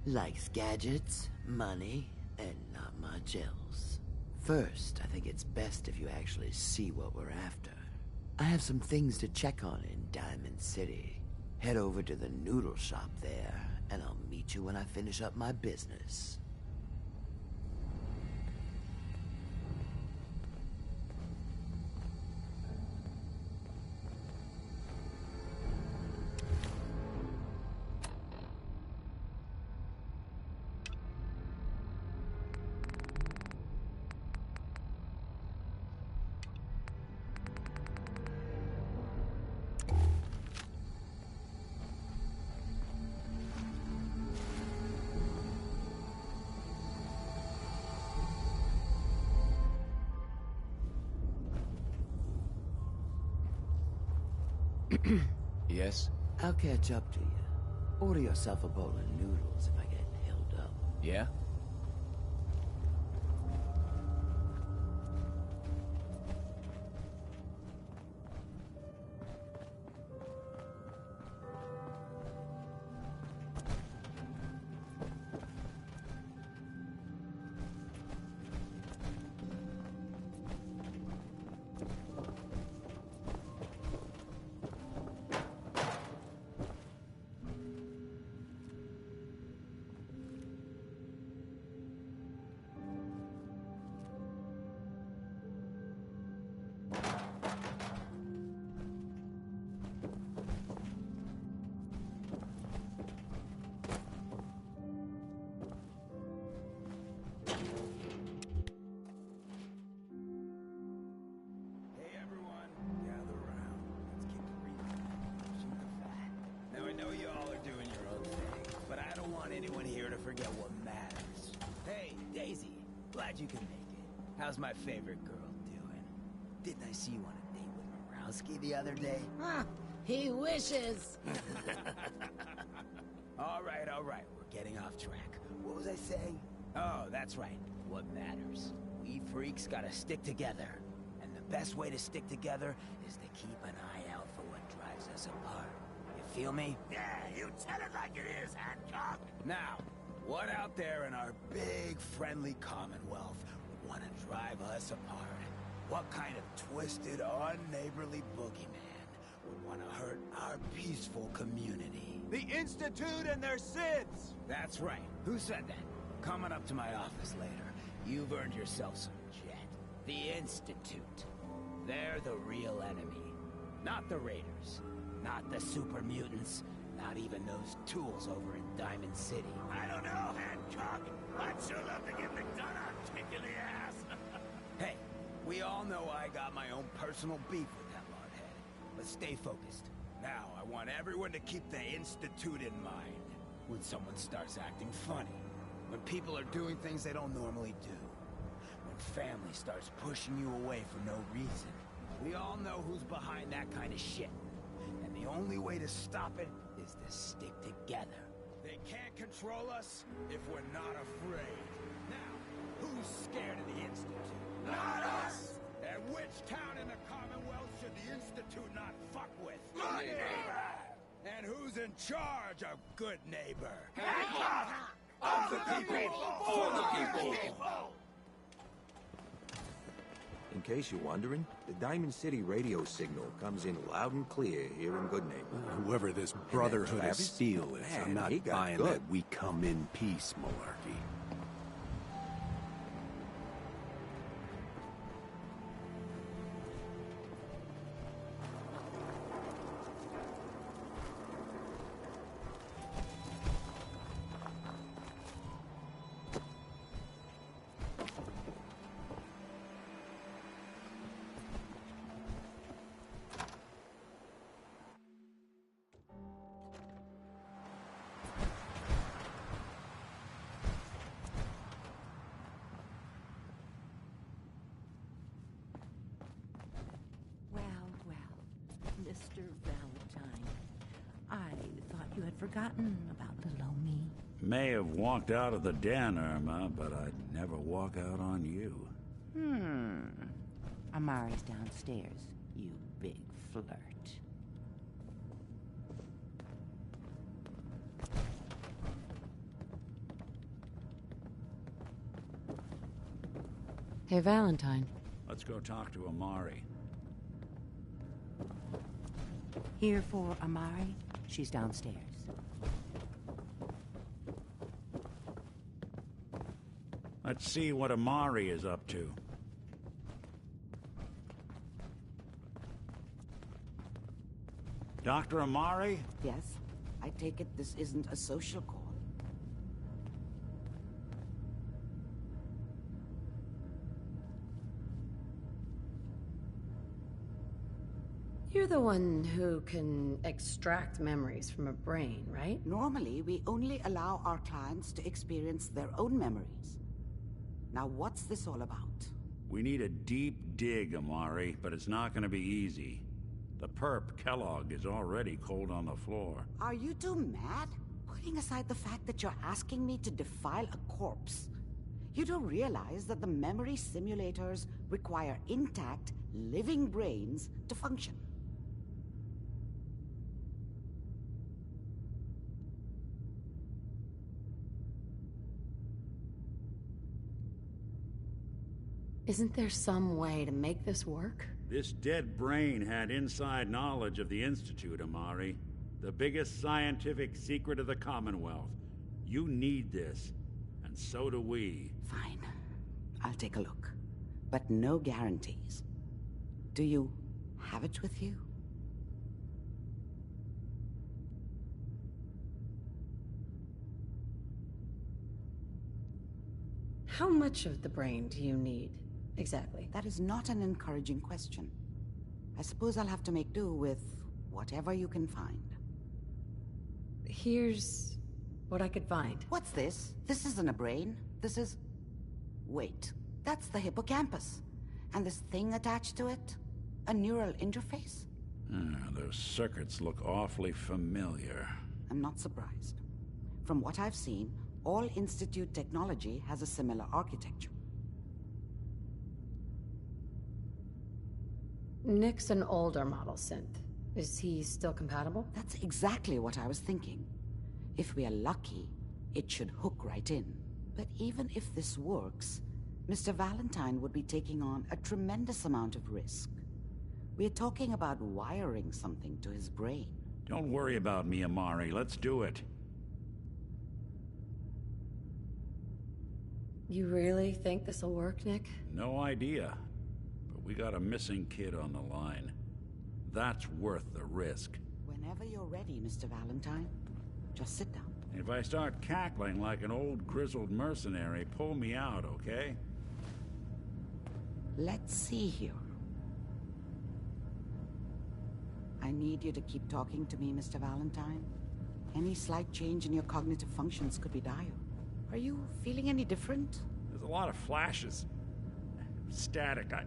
Likes gadgets, money, and not much else. First, I think it's best if you actually see what we're after. I have some things to check on in Diamond City. Head over to the noodle shop there, and I'll meet you when I finish up my business. Yes? I'll catch up to you. Order yourself a bowl of noodles if I get held up. Yeah? Glad you can make it. How's my favorite girl doing? Didn't I see you on a date with Morowski the other day? Huh, he wishes. All right, we're getting off track. What was I saying? Oh, that's right. What matters? We freaks gotta stick together. And the best way to stick together is to keep an eye out for what drives us apart. You feel me? Yeah, you tell it like it is, Hancock. Now, what out there in our big, friendly Commonwealth would want to drive us apart? What kind of twisted, unneighborly boogeyman would want to hurt our peaceful community? The Institute and their SIDS! That's right. Who said that? Coming up to my office later. You've earned yourself some jet. The Institute. They're the real enemy. Not the Raiders. Not the super mutants. Not even those tools over in Diamond City. I don't know, Hancock. I'd sure love to give McDonough a kick in the ass. Hey, we all know I got my own personal beef with that hardhead. But stay focused. Now, I want everyone to keep the Institute in mind. When someone starts acting funny. When people are doing things they don't normally do. When family starts pushing you away for no reason. We all know who's behind that kind of shit. And the only way to stop it is to stick together. They can't control us if we're not afraid. Now, who's scared of the Institute? Not us! And which town in the Commonwealth should the Institute not fuck with? Good neighbor! And who's in charge of good neighbor? Hancock! Of the people! For the people! In case you're wondering, the Diamond City radio signal comes in loud and clear here in Goodneighbor. Whoever this Brotherhood of Travis? Steel is, Man, I'm not he got buying good. that we come in peace malarkey. Mr. Valentine. I thought you had forgotten about little old me. May have walked out of the den, Irma, but I'd never walk out on you. Amari's downstairs, you big flirt. Hey, Valentine. Let's go talk to Amari. Here for Amari? She's downstairs. Let's see what Amari is up to. Dr. Amari? Yes? I take it this isn't a social call. You're the one who can extract memories from a brain, right? Normally, we only allow our clients to experience their own memories. Now, what's this all about? We need a deep dig, Amari, but it's not going to be easy. The perp, Kellogg, is already cold on the floor. Are you two mad? Putting aside the fact that you're asking me to defile a corpse, you don't realize that the memory simulators require intact, living brains to function. Isn't there some way to make this work? This dead brain had inside knowledge of the Institute, Amari. The biggest scientific secret of the Commonwealth. You need this, and so do we. Fine. I'll take a look. But no guarantees. Do you have it with you? How much of the brain do you need, exactly? That is not an encouraging question. I suppose I'll have to make do with whatever you can find. Here's what I could find. What's this? This isn't a brain. This is... Wait. That's the hippocampus. And this thing attached to it? A neural interface? Those circuits look awfully familiar. I'm not surprised. From what I've seen, all Institute technology has a similar architecture. Nick's an older model synth. Is he still compatible? That's exactly what I was thinking. If we are lucky, it should hook right in. But even if this works, Mr. Valentine would be taking on a tremendous amount of risk. We're talking about wiring something to his brain. Don't worry about me, Amari. Let's do it. You really think this'll work, Nick? No idea. But we got a missing kid on the line. That's worth the risk. Whenever you're ready, Mr. Valentine, just sit down. If I start cackling like an old grizzled mercenary, pull me out, okay? Let's see here. I need you to keep talking to me, Mr. Valentine. Any slight change in your cognitive functions could be dire. Are you feeling any different? There's a lot of flashes. Static. I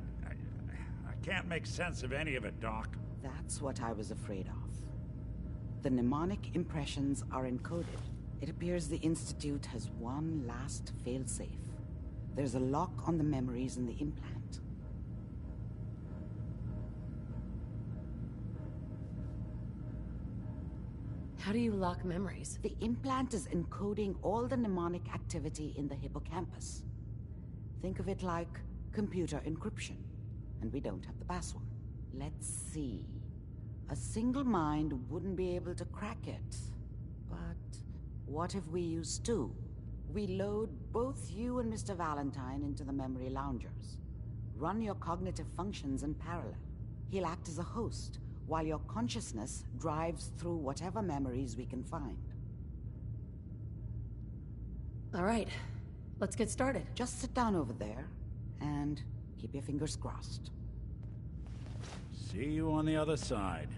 can't make sense of any of it, Doc. That's what I was afraid of. The mnemonic impressions are encoded. It appears the Institute has one last failsafe. There's a lock on the memories in the implant. How do you lock memories? The implant is encoding all the mnemonic activity in the hippocampus. Think of it like computer encryption, and we don't have the password. Let's see. A single mind wouldn't be able to crack it. But what if we use two? We load both you and Mr. Valentine into the memory loungers. Run your cognitive functions in parallel. He'll act as a host, while your consciousness drives through whatever memories we can find. All right, let's get started. Just sit down over there, and keep your fingers crossed. See you on the other side.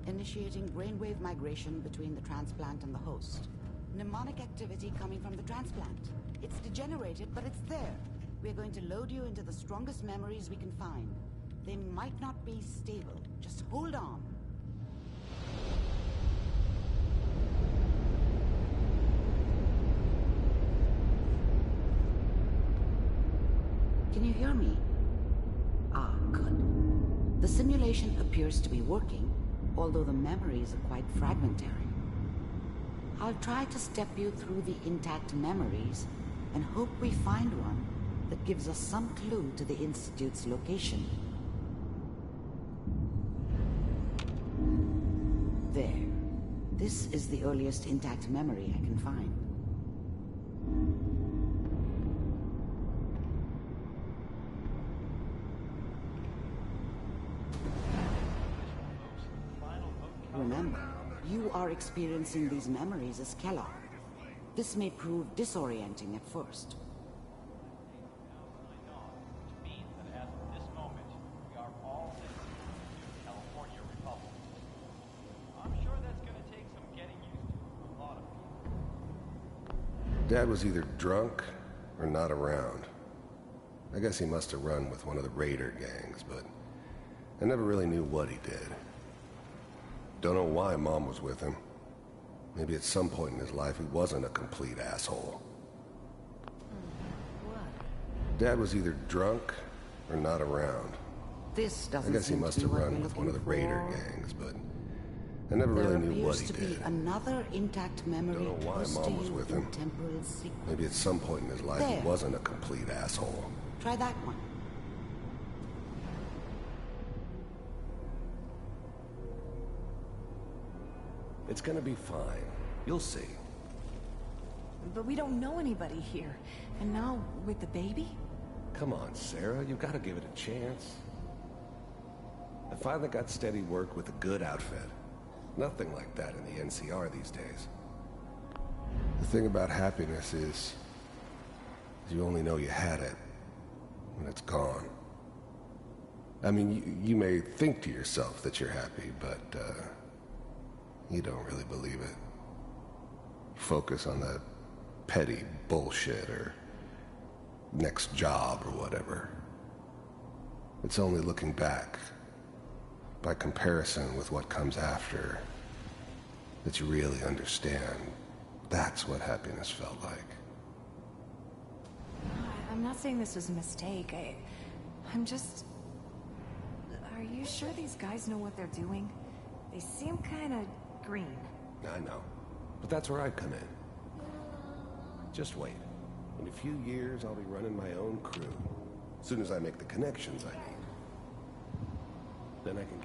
Initiating brainwave migration between the transplant and the host. Mnemonic activity coming from the transplant. It's degenerated, but it's there. We're going to load you into the strongest memories we can find. They might not be stable. Just hold on. Can you hear me? Ah, good. The simulation appears to be working, although the memories are quite fragmentary. I'll try to step you through the intact memories and hope we find one that gives us some clue to the Institute's location. There. This is the earliest intact memory I can find. you are experiencing these memories is Kellogg. This may prove disorienting at first. Dad was either drunk or not around. I guess he must have run with one of the raider gangs, but I never really knew what he did. Don't know why Mom was with him. Maybe at some point in his life he wasn't a complete asshole. Dad was either drunk or not around. This doesn't I guess he seem must to be have what run we're with one of the looking raider for. gangs, but I never really knew what he There appears did. to be another intact memory Don't know why close to Mom was you with in him. temporal sequence. Maybe at some point in his life There. he wasn't a complete asshole. Try that one. It's gonna be fine. You'll see. But we don't know anybody here. And now, with the baby? Come on, Sarah, you've got to give it a chance. I finally got steady work with a good outfit. Nothing like that in the NCR these days. The thing about happiness is you only know you had it when it's gone. I mean, you may think to yourself that you're happy, but you don't really believe it. You focus on that petty bullshit or next job or whatever. It's only looking back, by comparison with what comes after, that you really understand. That's what happiness felt like. I'm not saying this was a mistake. I'm just... Are you sure these guys know what they're doing? They seem kind of green. I know, but that's where I come in. Just wait. In a few years, I'll be running my own crew. As soon as I make the connections I need. Then I can...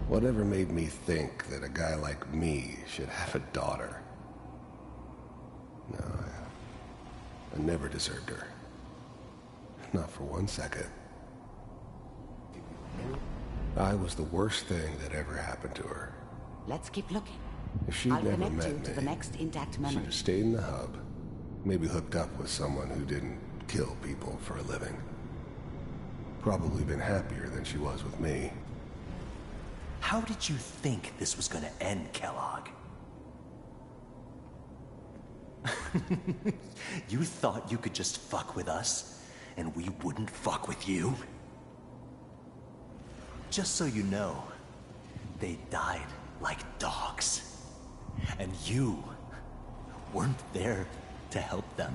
Whatever made me think that a guy like me should have a daughter? No, I never deserved her. Not for 1 second. I was the worst thing that ever happened to her. Let's keep looking. If she'd I'll never connect met you me, to the next intact she'd memory. have stayed in the hub. Maybe hooked up with someone who didn't kill people for a living. Probably been happier than she was with me. How did you think this was gonna end, Kellogg? You thought you could just fuck with us, and we wouldn't fuck with you? Just so you know, they died like dogs. And you weren't there to help them.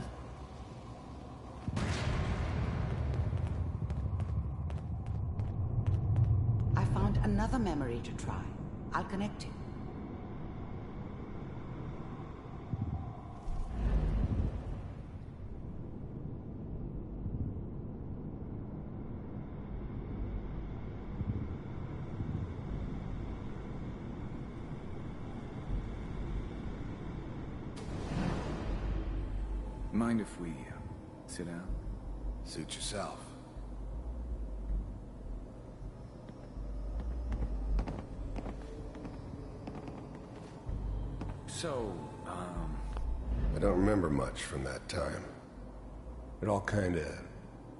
I found another memory to try. I'll connect you. Mind if we sit down? Suit yourself. So, I don't remember much from that time. It all kind of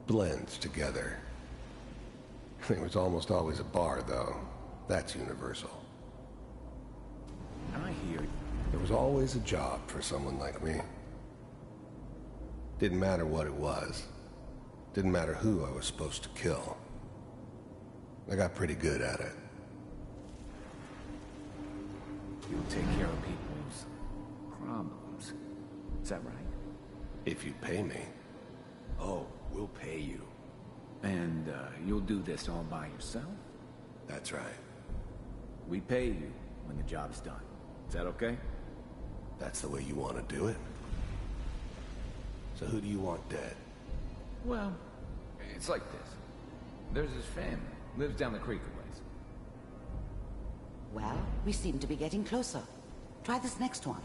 blends together. It was almost always a bar, though. That's universal. I hear you. There was always a job for someone like me. Didn't matter what it was. Didn't matter who I was supposed to kill. I got pretty good at it. You'll take care of people's problems. Is that right? If you pay me. Oh, we'll pay you. And you'll do this all by yourself? That's right. We pay you when the job's done. Is that okay? That's the way you want to do it? So who do you want dead? Well, it's like this. There's his family. Lives down the creek a ways. Well, we seem to be getting closer. Try this next one.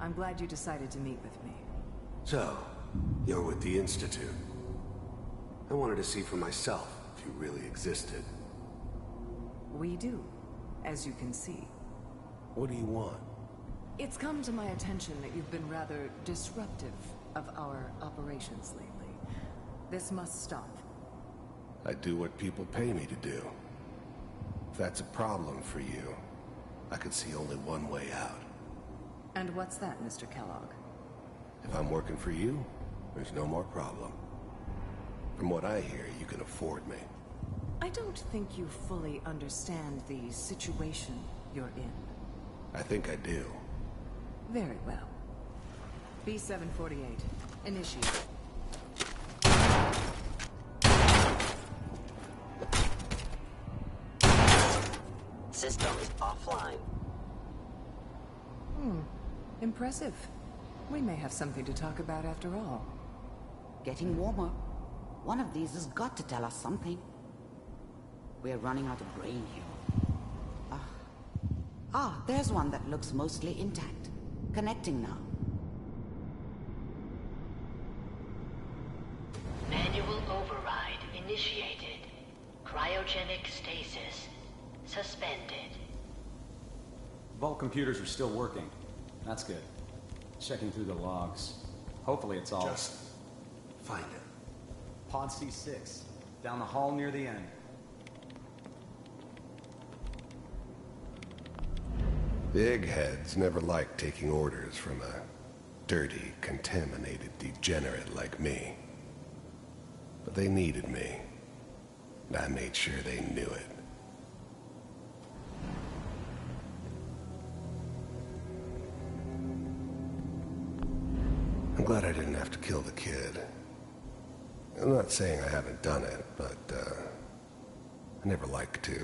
I'm glad you decided to meet with me. So, you're with the Institute. I wanted to see for myself if you really existed. We do, as you can see. What do you want? It's come to my attention that you've been rather disruptive of our operations lately. This must stop. I do what people pay me to do. If that's a problem for you, I could see only one way out. And what's that, Mr. Kellogg? If I'm working for you, there's no more problem. From what I hear, you can afford me. I don't think you fully understand the situation you're in. I think I do. Very well. B-748, initiate. Systems offline. Impressive. We may have something to talk about after all. Getting warmer. One of these has got to tell us something. We're running out of brain here. There's one that looks mostly intact. Connecting now. Manual override initiated. Cryogenic stasis suspended. Vault computers are still working. That's good. Checking through the logs. Hopefully it's all... Just find it. Pod C6. Down the hall near the end. The eggheads never liked taking orders from a dirty, contaminated degenerate like me. But they needed me. And I made sure they knew it. I'm glad I didn't have to kill the kid. I'm not saying I haven't done it, but, I never liked to.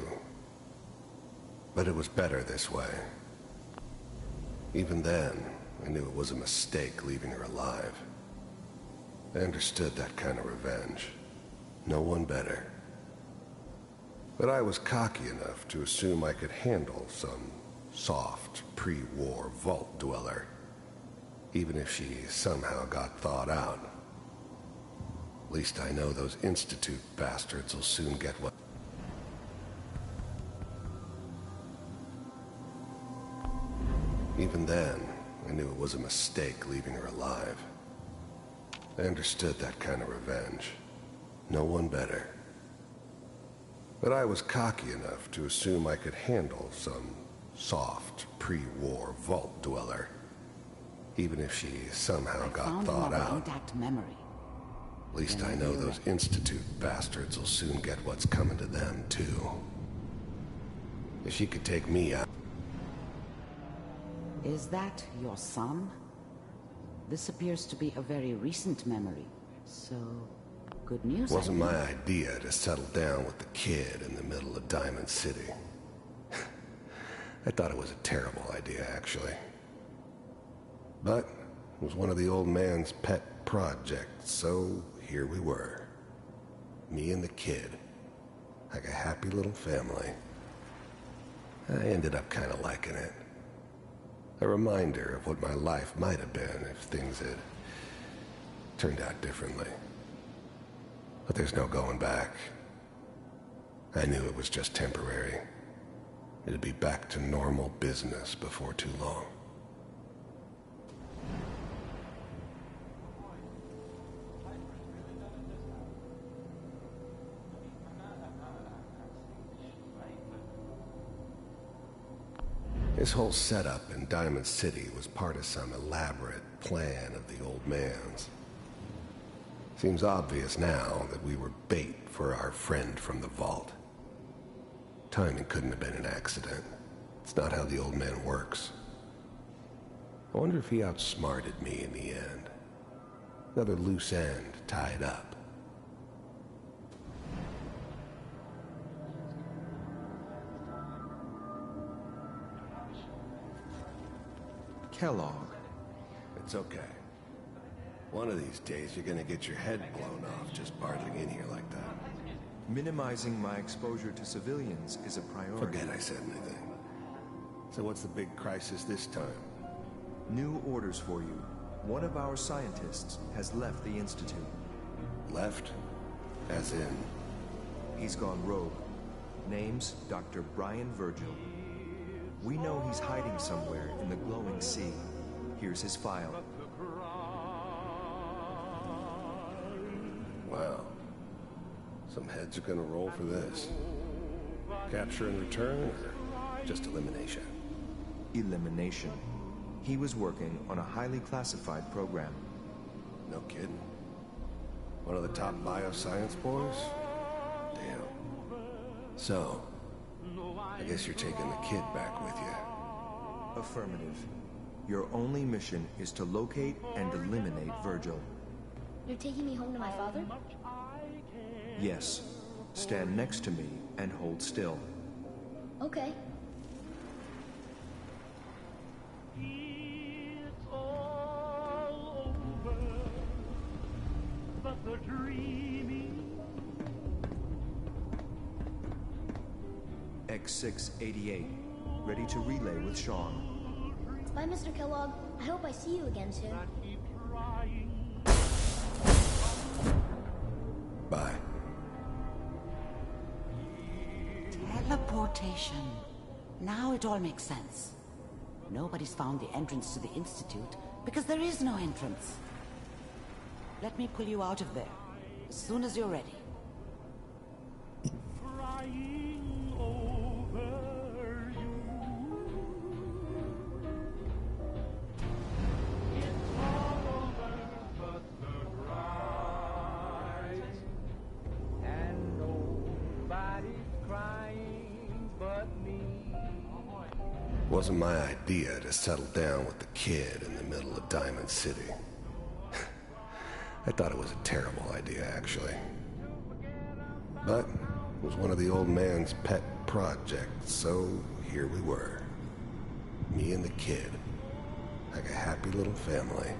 But it was better this way. Even then, I knew it was a mistake leaving her alive. I understood that kind of revenge. No one better. But I was cocky enough to assume I could handle some soft, pre-war vault dweller. Even if she somehow got thawed out. At least I know those Institute bastards will soon get what... Even then, I knew it was a mistake leaving her alive. I understood that kind of revenge. No one better. But I was cocky enough to assume I could handle some soft, pre-war vault dweller. Even if she somehow got thawed out. Intact memory. At least I know those Institute bastards will soon get what's coming to them, too. If she could take me out... Is that your son? This appears to be a very recent memory. So, good news. Wasn't my idea to settle down with the kid in the middle of Diamond City. I thought it was a terrible idea, actually. But it was one of the old man's pet projects, so here we were. Me and the kid. Like a happy little family. I ended up kind of liking it. A reminder of what my life might have been if things had turned out differently. But there's no going back. I knew it was just temporary. It'd be back to normal business before too long. This whole setup in Diamond City was part of some elaborate plan of the old man's. Seems obvious now that we were bait for our friend from the vault. Timing couldn't have been an accident. It's not how the old man works. I wonder if he outsmarted me in the end. Another loose end tied up. Kellogg. It's okay. One of these days you're gonna get your head blown off just barging in here like that. Minimizing my exposure to civilians is a priority. Forget I said anything. So what's the big crisis this time? New orders for you. One of our scientists has left the Institute. Left? As in? He's gone rogue. Name's Dr. Brian Virgil. We know he's hiding somewhere in the glowing sea. Here's his file. Wow. Some heads are gonna roll for this. Capture and return, or just elimination? Elimination. He was working on a highly classified program. No kidding. One of the top bioscience boys? Damn. So, I guess you're taking the kid back with you. Affirmative. Your only mission is to locate and eliminate Virgil. You're taking me home to my father? Yes. Stand next to me and hold still. Okay. X688. Ready to relay with Sean. Bye, Mr. Kellogg. I hope I see you again soon. Bye. Teleportation. Now it all makes sense. Nobody's found the entrance to the Institute because there is no entrance. Let me pull you out of there as soon as you're ready. Wasn't my idea to settle down with the kid in the middle of Diamond City. I thought it was a terrible idea, actually. But it was one of the old man's pet projects, so here we were. Me and the kid. Like a happy little family.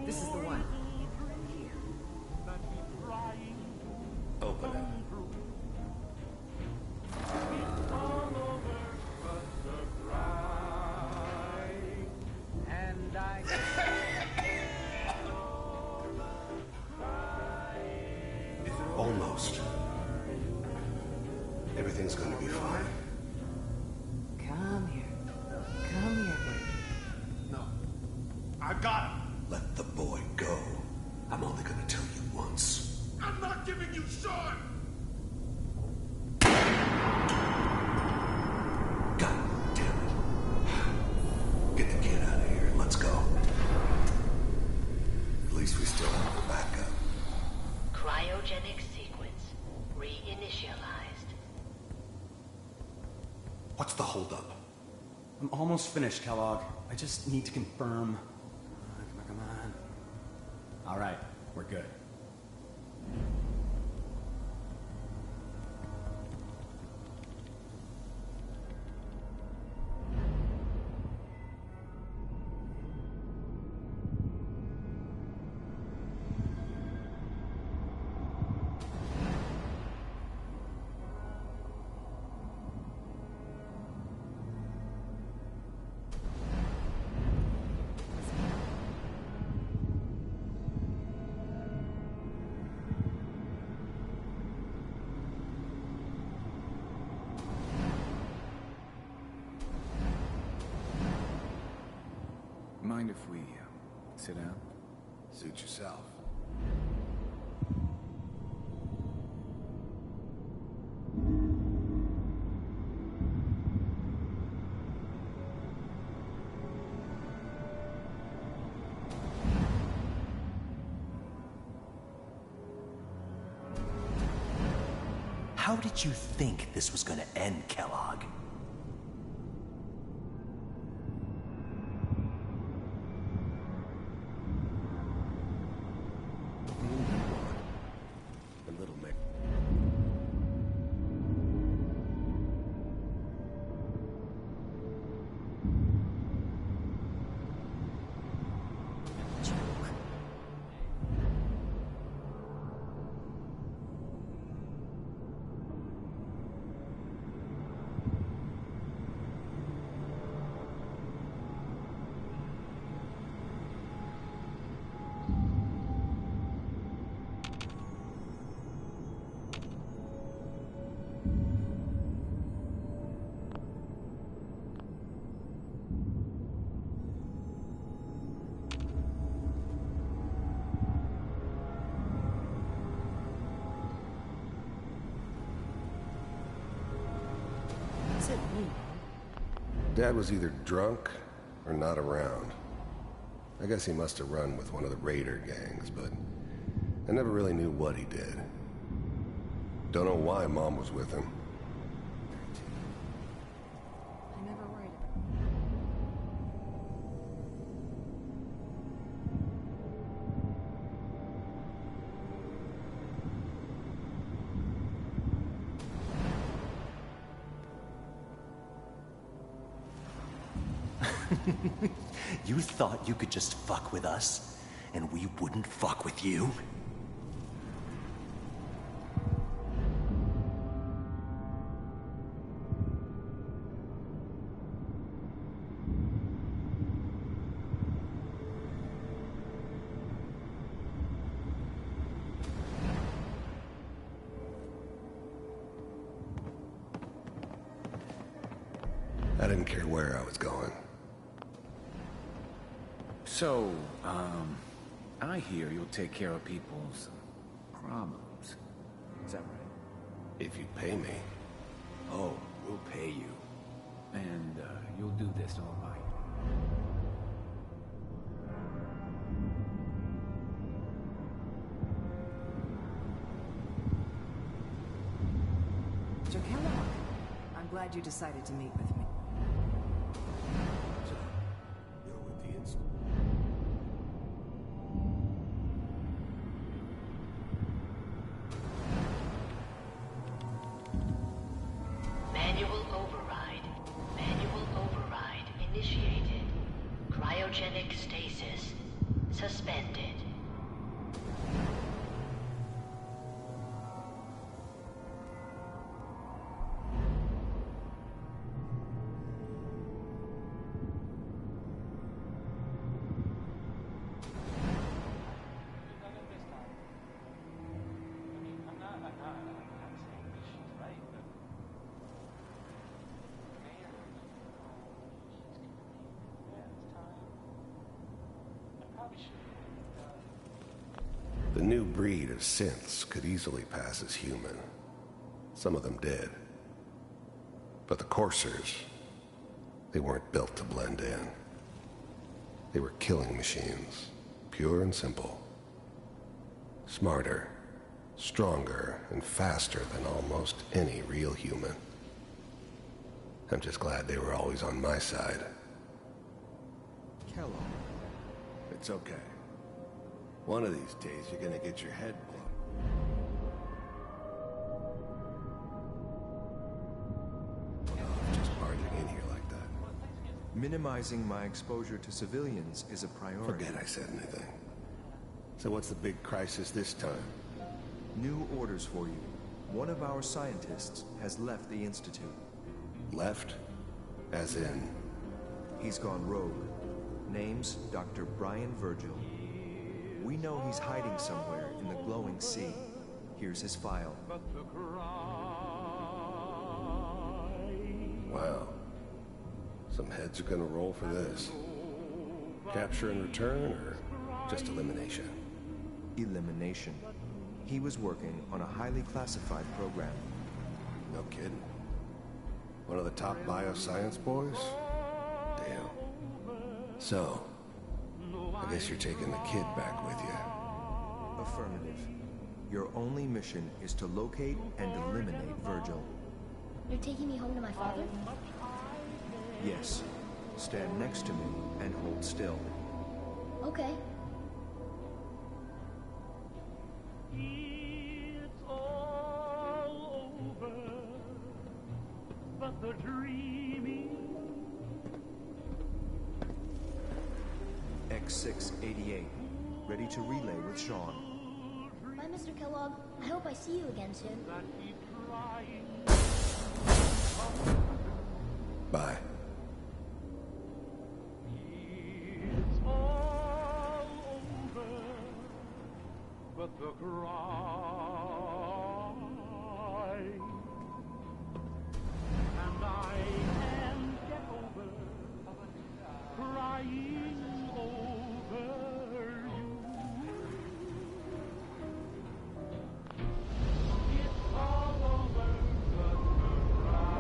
This is the one. Here. Open it. Almost. Everything's gonna be fine. Come here. Come here. No. I got him. Let the boy go. I'm only gonna tell you once. I'm not giving you Sean! God damn it. Get the kid out of here and let's go. At least we still have a backup. Cryogenic sequence reinitialized. What's the holdup? I'm almost finished, Kellogg. I just need to confirm. Come on. All right, we're good. Mind if we sit down? Suit yourself. How did you think this was gonna end, Kellogg? A little Mick. Dad was either drunk or not around. I guess he must have run with one of the raider gangs, but I never really knew what he did. Don't know why Mom was with him. I never worried You thought you could just fuck with us, and we wouldn't fuck with you? I didn't care where I was going. So, I hear you'll take care of people's problems. Is that right? If you pay me. Oh, we'll pay you. And, you'll do this all right. Mr. Kellogg, I'm glad you decided to meet with me. You're with the Institute. Manual override. Manual override initiated. Cryogenic stasis suspended. The new breed of synths could easily pass as human. Some of them did. But the coursers, they weren't built to blend in. They were killing machines, pure and simple. Smarter, stronger, and faster than almost any real human. I'm just glad they were always on my side. Kellogg. It's okay. One of these days, you're gonna get your head blown. Just barging in here like that. Minimizing my exposure to civilians is a priority. Forget I said anything. So what's the big crisis this time? New orders for you. One of our scientists has left the Institute. Left? As in? He's gone rogue. Name's Dr. Brian Virgil. We know he's hiding somewhere in the glowing sea. Here's his file. Wow. Some heads are gonna roll for this. Capture and return, or just elimination? Elimination. He was working on a highly classified program. No kidding. One of the top bioscience boys? Damn. So, I guess you're taking the kid back with you. Affirmative. Your only mission is to locate and eliminate Virgil. You're taking me home to my father? Yes. Stand next to me and hold still. Okay. It's all over, but the dreaming. X688. Ready to relay with Sean. Bye, Mr. Kellogg. I hope I see you again soon. Bye. It's all over, but the cry. And I can't get over crying over you. It's all over, but the cry.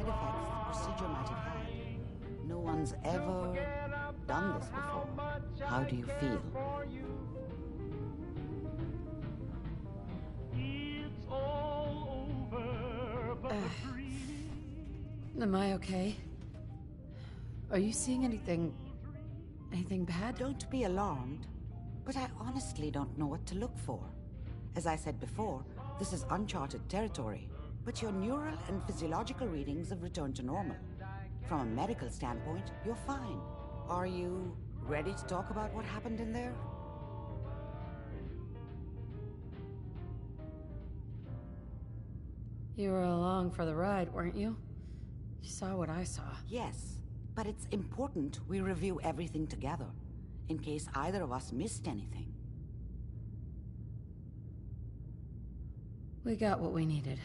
side effects the procedure might have had. No one's ever done this before. How do you feel? It's all over, but Am I okay? Are you seeing anything bad? Don't be alarmed, but I honestly don't know what to look for. As I said before, this is uncharted territory, but your neural and physiological readings have returned to normal. From a medical standpoint, you're fine. Are you ready to talk about what happened in there? You were along for the ride, weren't you? You saw what I saw. Yes, but it's important we review everything together, in case either of us missed anything. We got what we needed.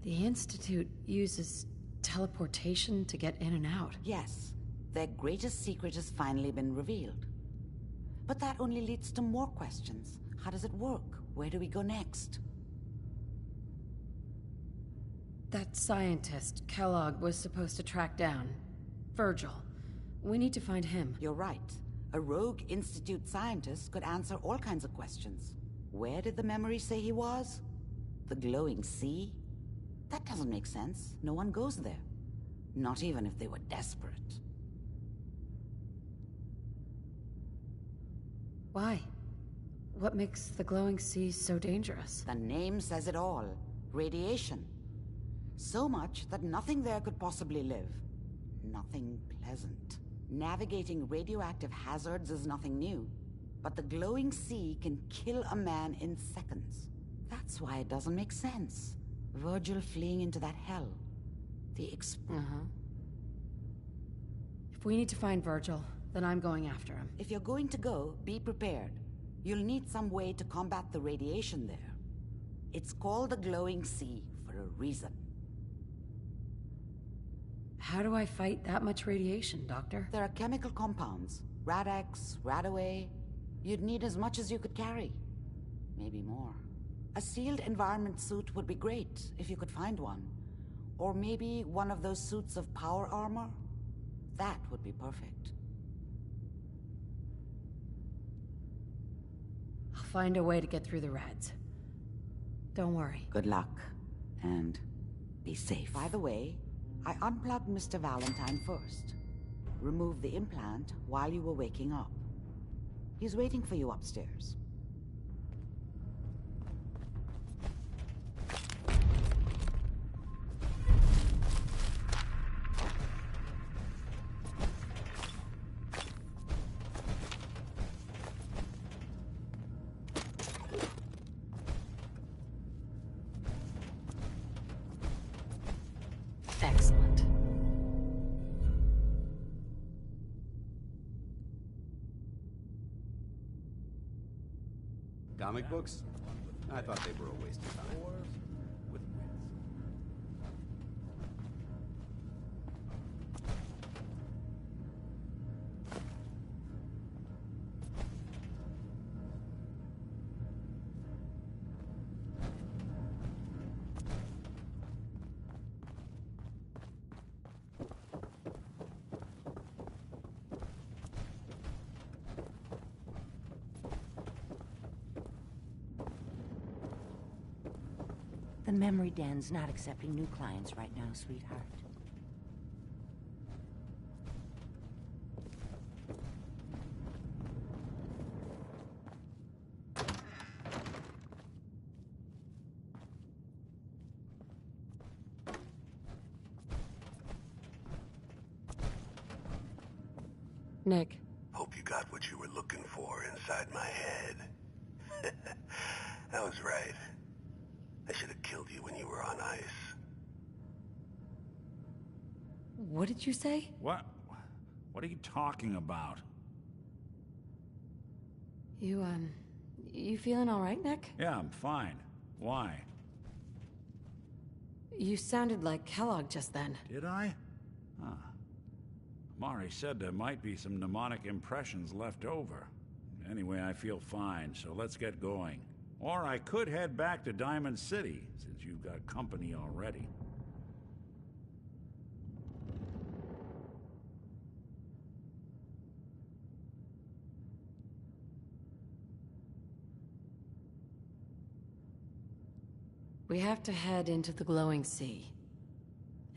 The Institute uses teleportation to get in and out. Yes, their greatest secret has finally been revealed. But that only leads to more questions. How does it work? Where do we go next? That scientist, Kellogg, was supposed to track down. Virgil. We need to find him. You're right. A rogue Institute scientist could answer all kinds of questions. Where did the memory say he was? The glowing sea? That doesn't make sense. No one goes there. Not even if they were desperate. Why? What makes the glowing sea so dangerous? The name says it all. Radiation. So much that nothing there could possibly live. Nothing pleasant. Navigating radioactive hazards is nothing new. But the glowing sea can kill a man in seconds. That's why it doesn't make sense. Virgil fleeing into that hell. If we need to find Virgil, then I'm going after him. If you're going to go, be prepared. You'll need some way to combat the radiation there. It's called the glowing sea for a reason. How do I fight that much radiation, Doctor? There are chemical compounds. Rad-X, Radaway. You'd need as much as you could carry. Maybe more. A sealed environment suit would be great, if you could find one. Or maybe one of those suits of power armor? That would be perfect. I'll find a way to get through the rads. Don't worry. Good luck. And be safe. By the way, I unplugged Mr. Valentine first. Removed the implant while you were waking up. He's waiting for you upstairs. Excellent. Comic books? I thought they were a waste of time. With The memory den's not accepting new clients right now, sweetheart. Nick. Hope you got what you were looking for inside my head. That was right. I should have killed you when you were on ice. What did you say? What? What are you talking about? You feeling all right, Nick? Yeah, I'm fine. Why? You sounded like Kellogg just then. Did I? Huh. Mari said there might be some mnemonic impressions left over. Anyway, I feel fine, so let's get going. Or I could head back to Diamond City, since you've got company already. We have to head into the glowing sea.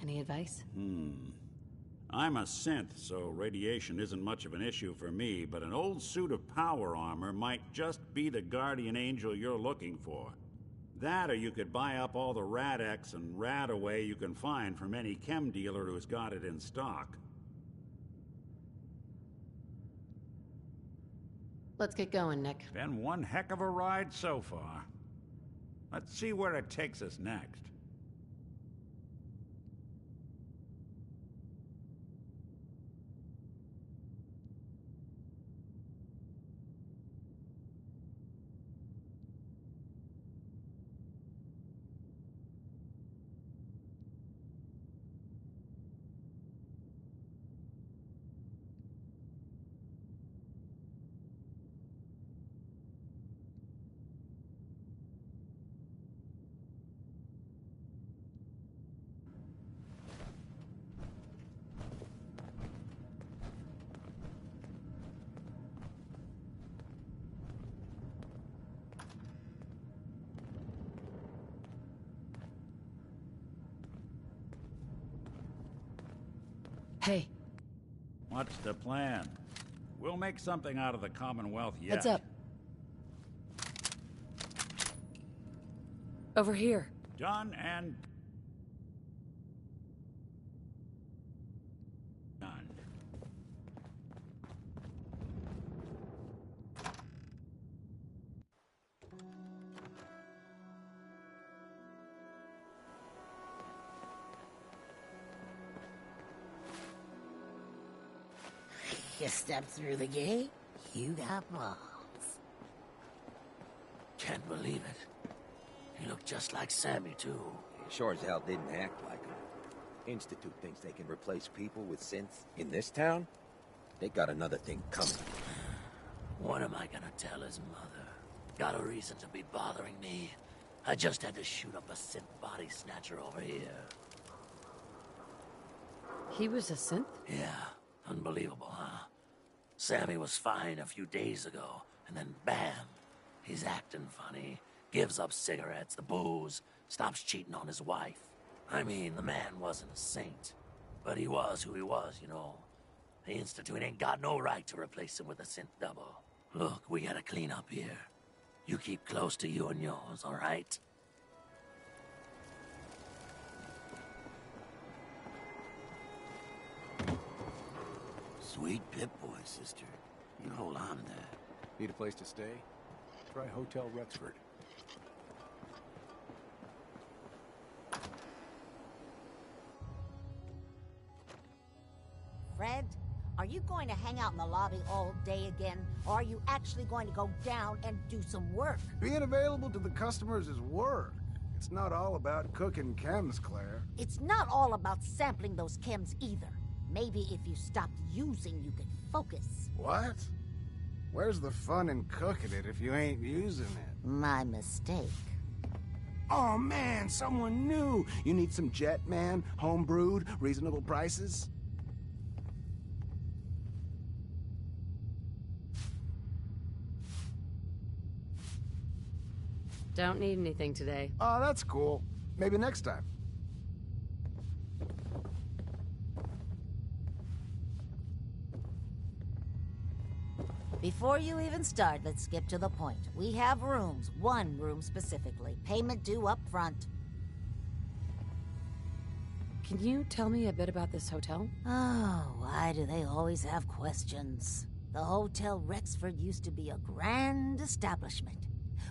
Any advice? I'm a synth, so radiation isn't much of an issue for me, but an old suit of power armor might just be the guardian angel you're looking for. That, or you could buy up all the Rad-X and Rad-Away you can find from any chem dealer who's got it in stock. Let's get going, Nick. Been one heck of a ride so far. Let's see where it takes us next. Hey. What's the plan? We'll make something out of the Commonwealth yet. Heads up. Over here. Done and... done. You step through the gate, you got balls. Can't believe it. He looked just like Sammy, too. He sure as hell didn't act like him. Institute thinks they can replace people with synths in this town? They got another thing coming. What am I gonna tell his mother? Got a reason to be bothering me? I just had to shoot up a synth body snatcher over here. He was a synth? Yeah, unbelievable, huh? Sammy was fine a few days ago, and then bam, he's acting funny, gives up cigarettes, the booze, stops cheating on his wife. I mean, the man wasn't a saint, but he was who he was, you know. The Institute ain't got no right to replace him with a synth double. Look, we gotta clean up here. You keep close to you and yours, all right? Sweet Pip-Boy, sister. You hold on to that. Need a place to stay? Try Hotel Rexford. Fred, are you going to hang out in the lobby all day again, or are you actually going to go down and do some work? Being available to the customers is work. It's not all about cooking chems, Claire. It's not all about sampling those chems either. Maybe if you stopped using, you could focus. What? Where's the fun in cooking it if you ain't using it? My mistake. Oh man, someone new! You need some Jet, man? Home-brewed, reasonable prices? Don't need anything today. Oh, that's cool. Maybe next time. Before you even start, let's skip to the point. We have rooms, one room specifically. Payment due up front. Can you tell me a bit about this hotel? Oh, why do they always have questions? The Hotel Rexford used to be a grand establishment.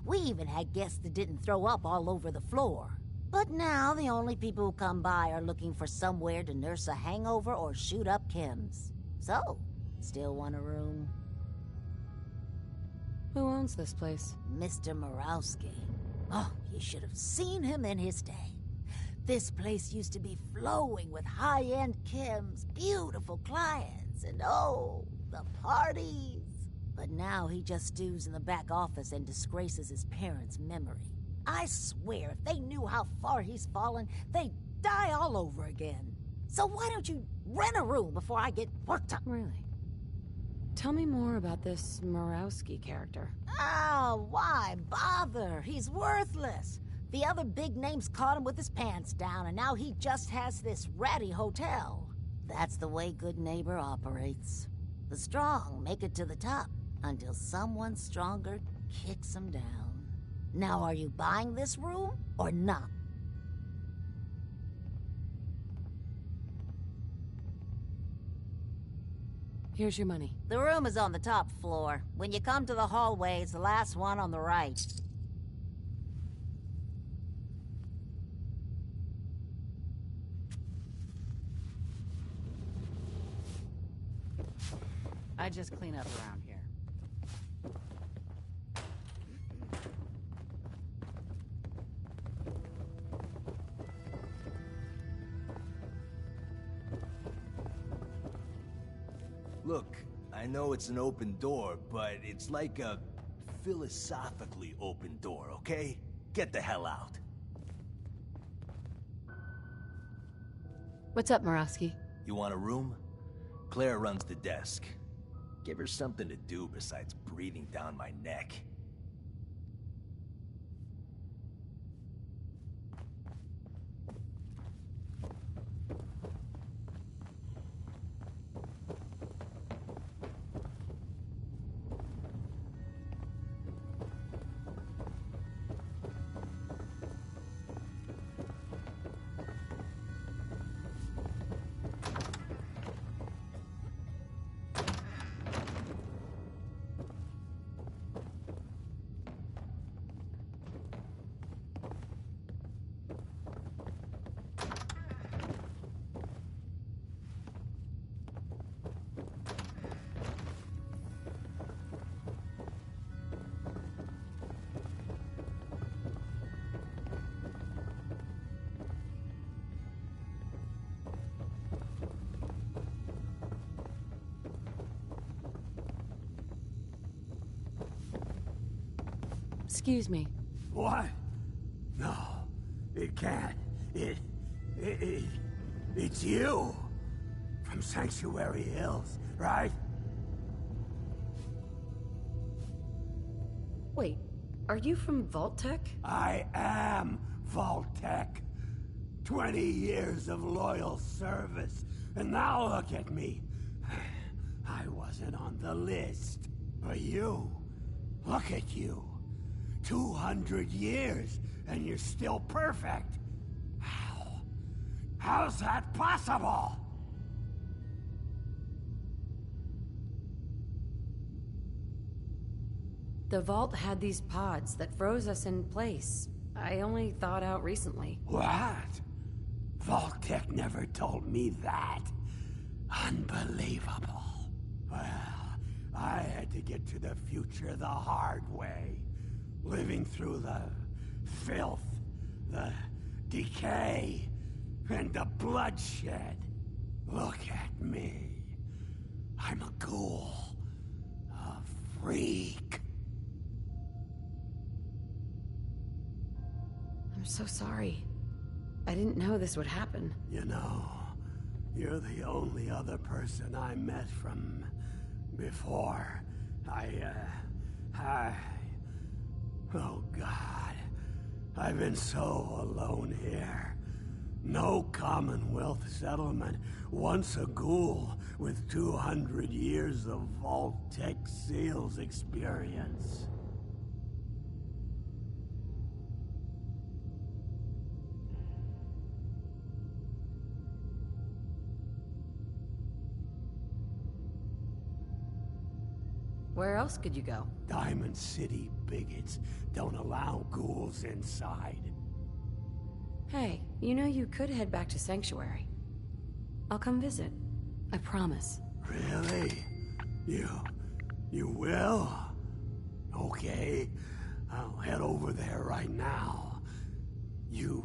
We even had guests that didn't throw up all over the floor. But now the only people who come by are looking for somewhere to nurse a hangover or shoot up chems. So, still want a room? Who owns this place? Mr. Murawski. Oh, you should have seen him in his day. This place used to be flowing with high-end chems, beautiful clients, and oh, the parties. But now he just stews in the back office and disgraces his parents' memory. I swear, if they knew how far he's fallen, they'd die all over again. So why don't you rent a room before I get worked up? Really? Tell me more about this Murawski character. Oh, why bother? He's worthless. The other big names caught him with his pants down, and now he just has this ratty hotel. That's the way Good Neighbor operates. The strong make it to the top until someone stronger kicks them down. Now, are you buying this room or not? Here's your money. The room is on the top floor. When you come to the hallway, it's the last one on the right. I just clean up around here. Look, I know it's an open door, but it's like a philosophically open door, okay? Get the hell out. What's up, Murawski? You want a room? Claire runs the desk. Give her something to do besides breathing down my neck. Excuse me. What? No, it can't. It's you. From Sanctuary Hills, right? Wait, are you from Vault-Tec? I am Vault-Tec. 20 years of loyal service, and now look at me. I wasn't on the list. But you, look at you. 200 years, and you're still perfect. How? How's that possible? The Vault had these pods that froze us in place. I only thawed out recently. What? Vault-Tec never told me that. Unbelievable. Well, I had to get to the future the hard way. Living through the filth, the decay, and the bloodshed. Look at me. I'm a ghoul. A freak. I'm so sorry. I didn't know this would happen. You know, you're the only other person I met from before. Oh God, I've been so alone here. No Commonwealth settlement, once a ghoul with 200 years of Vault-Tec sales experience. Where else could you go? Diamond City bigots don't allow ghouls inside. Hey, you know you could head back to Sanctuary. I'll come visit. I promise. Really? You will? Okay, I'll head over there right now. You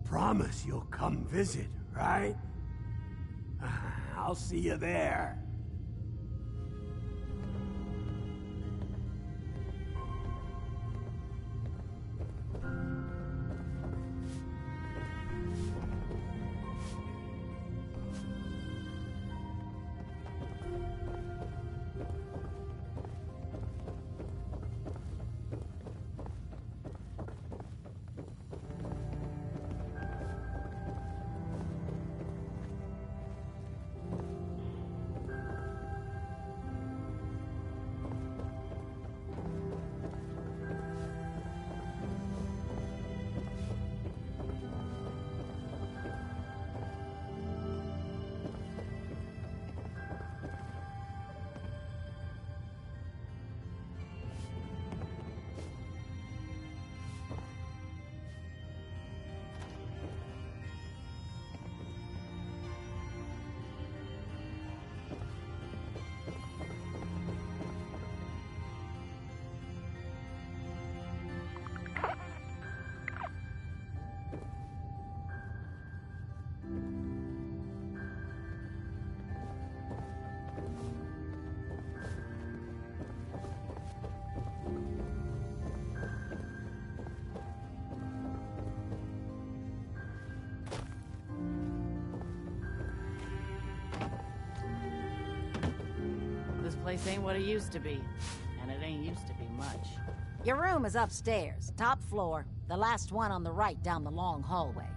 promise you'll come visit, right? I'll see you there. place ain't what it used to be. And it ain't used to be much. Your room is upstairs, top floor. The last one on the right down the long hallway.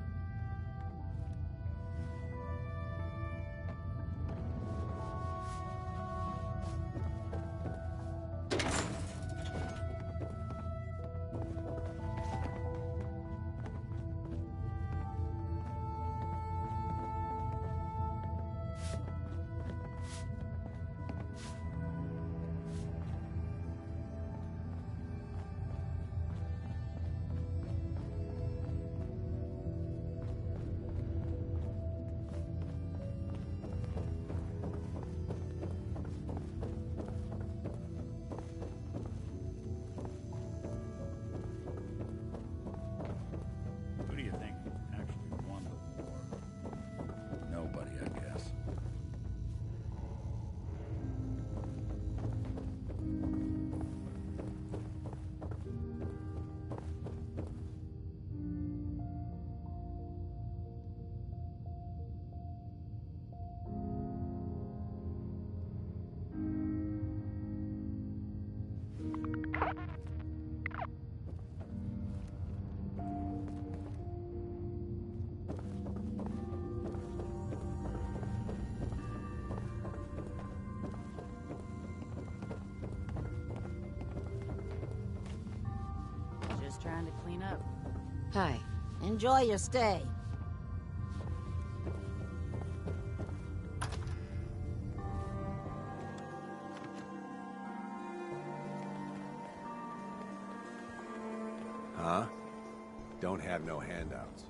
Who do you think actually won the war? Nobody, I guess. Just trying to clean up. Hi. Enjoy your stay. Huh? Don't have no handouts.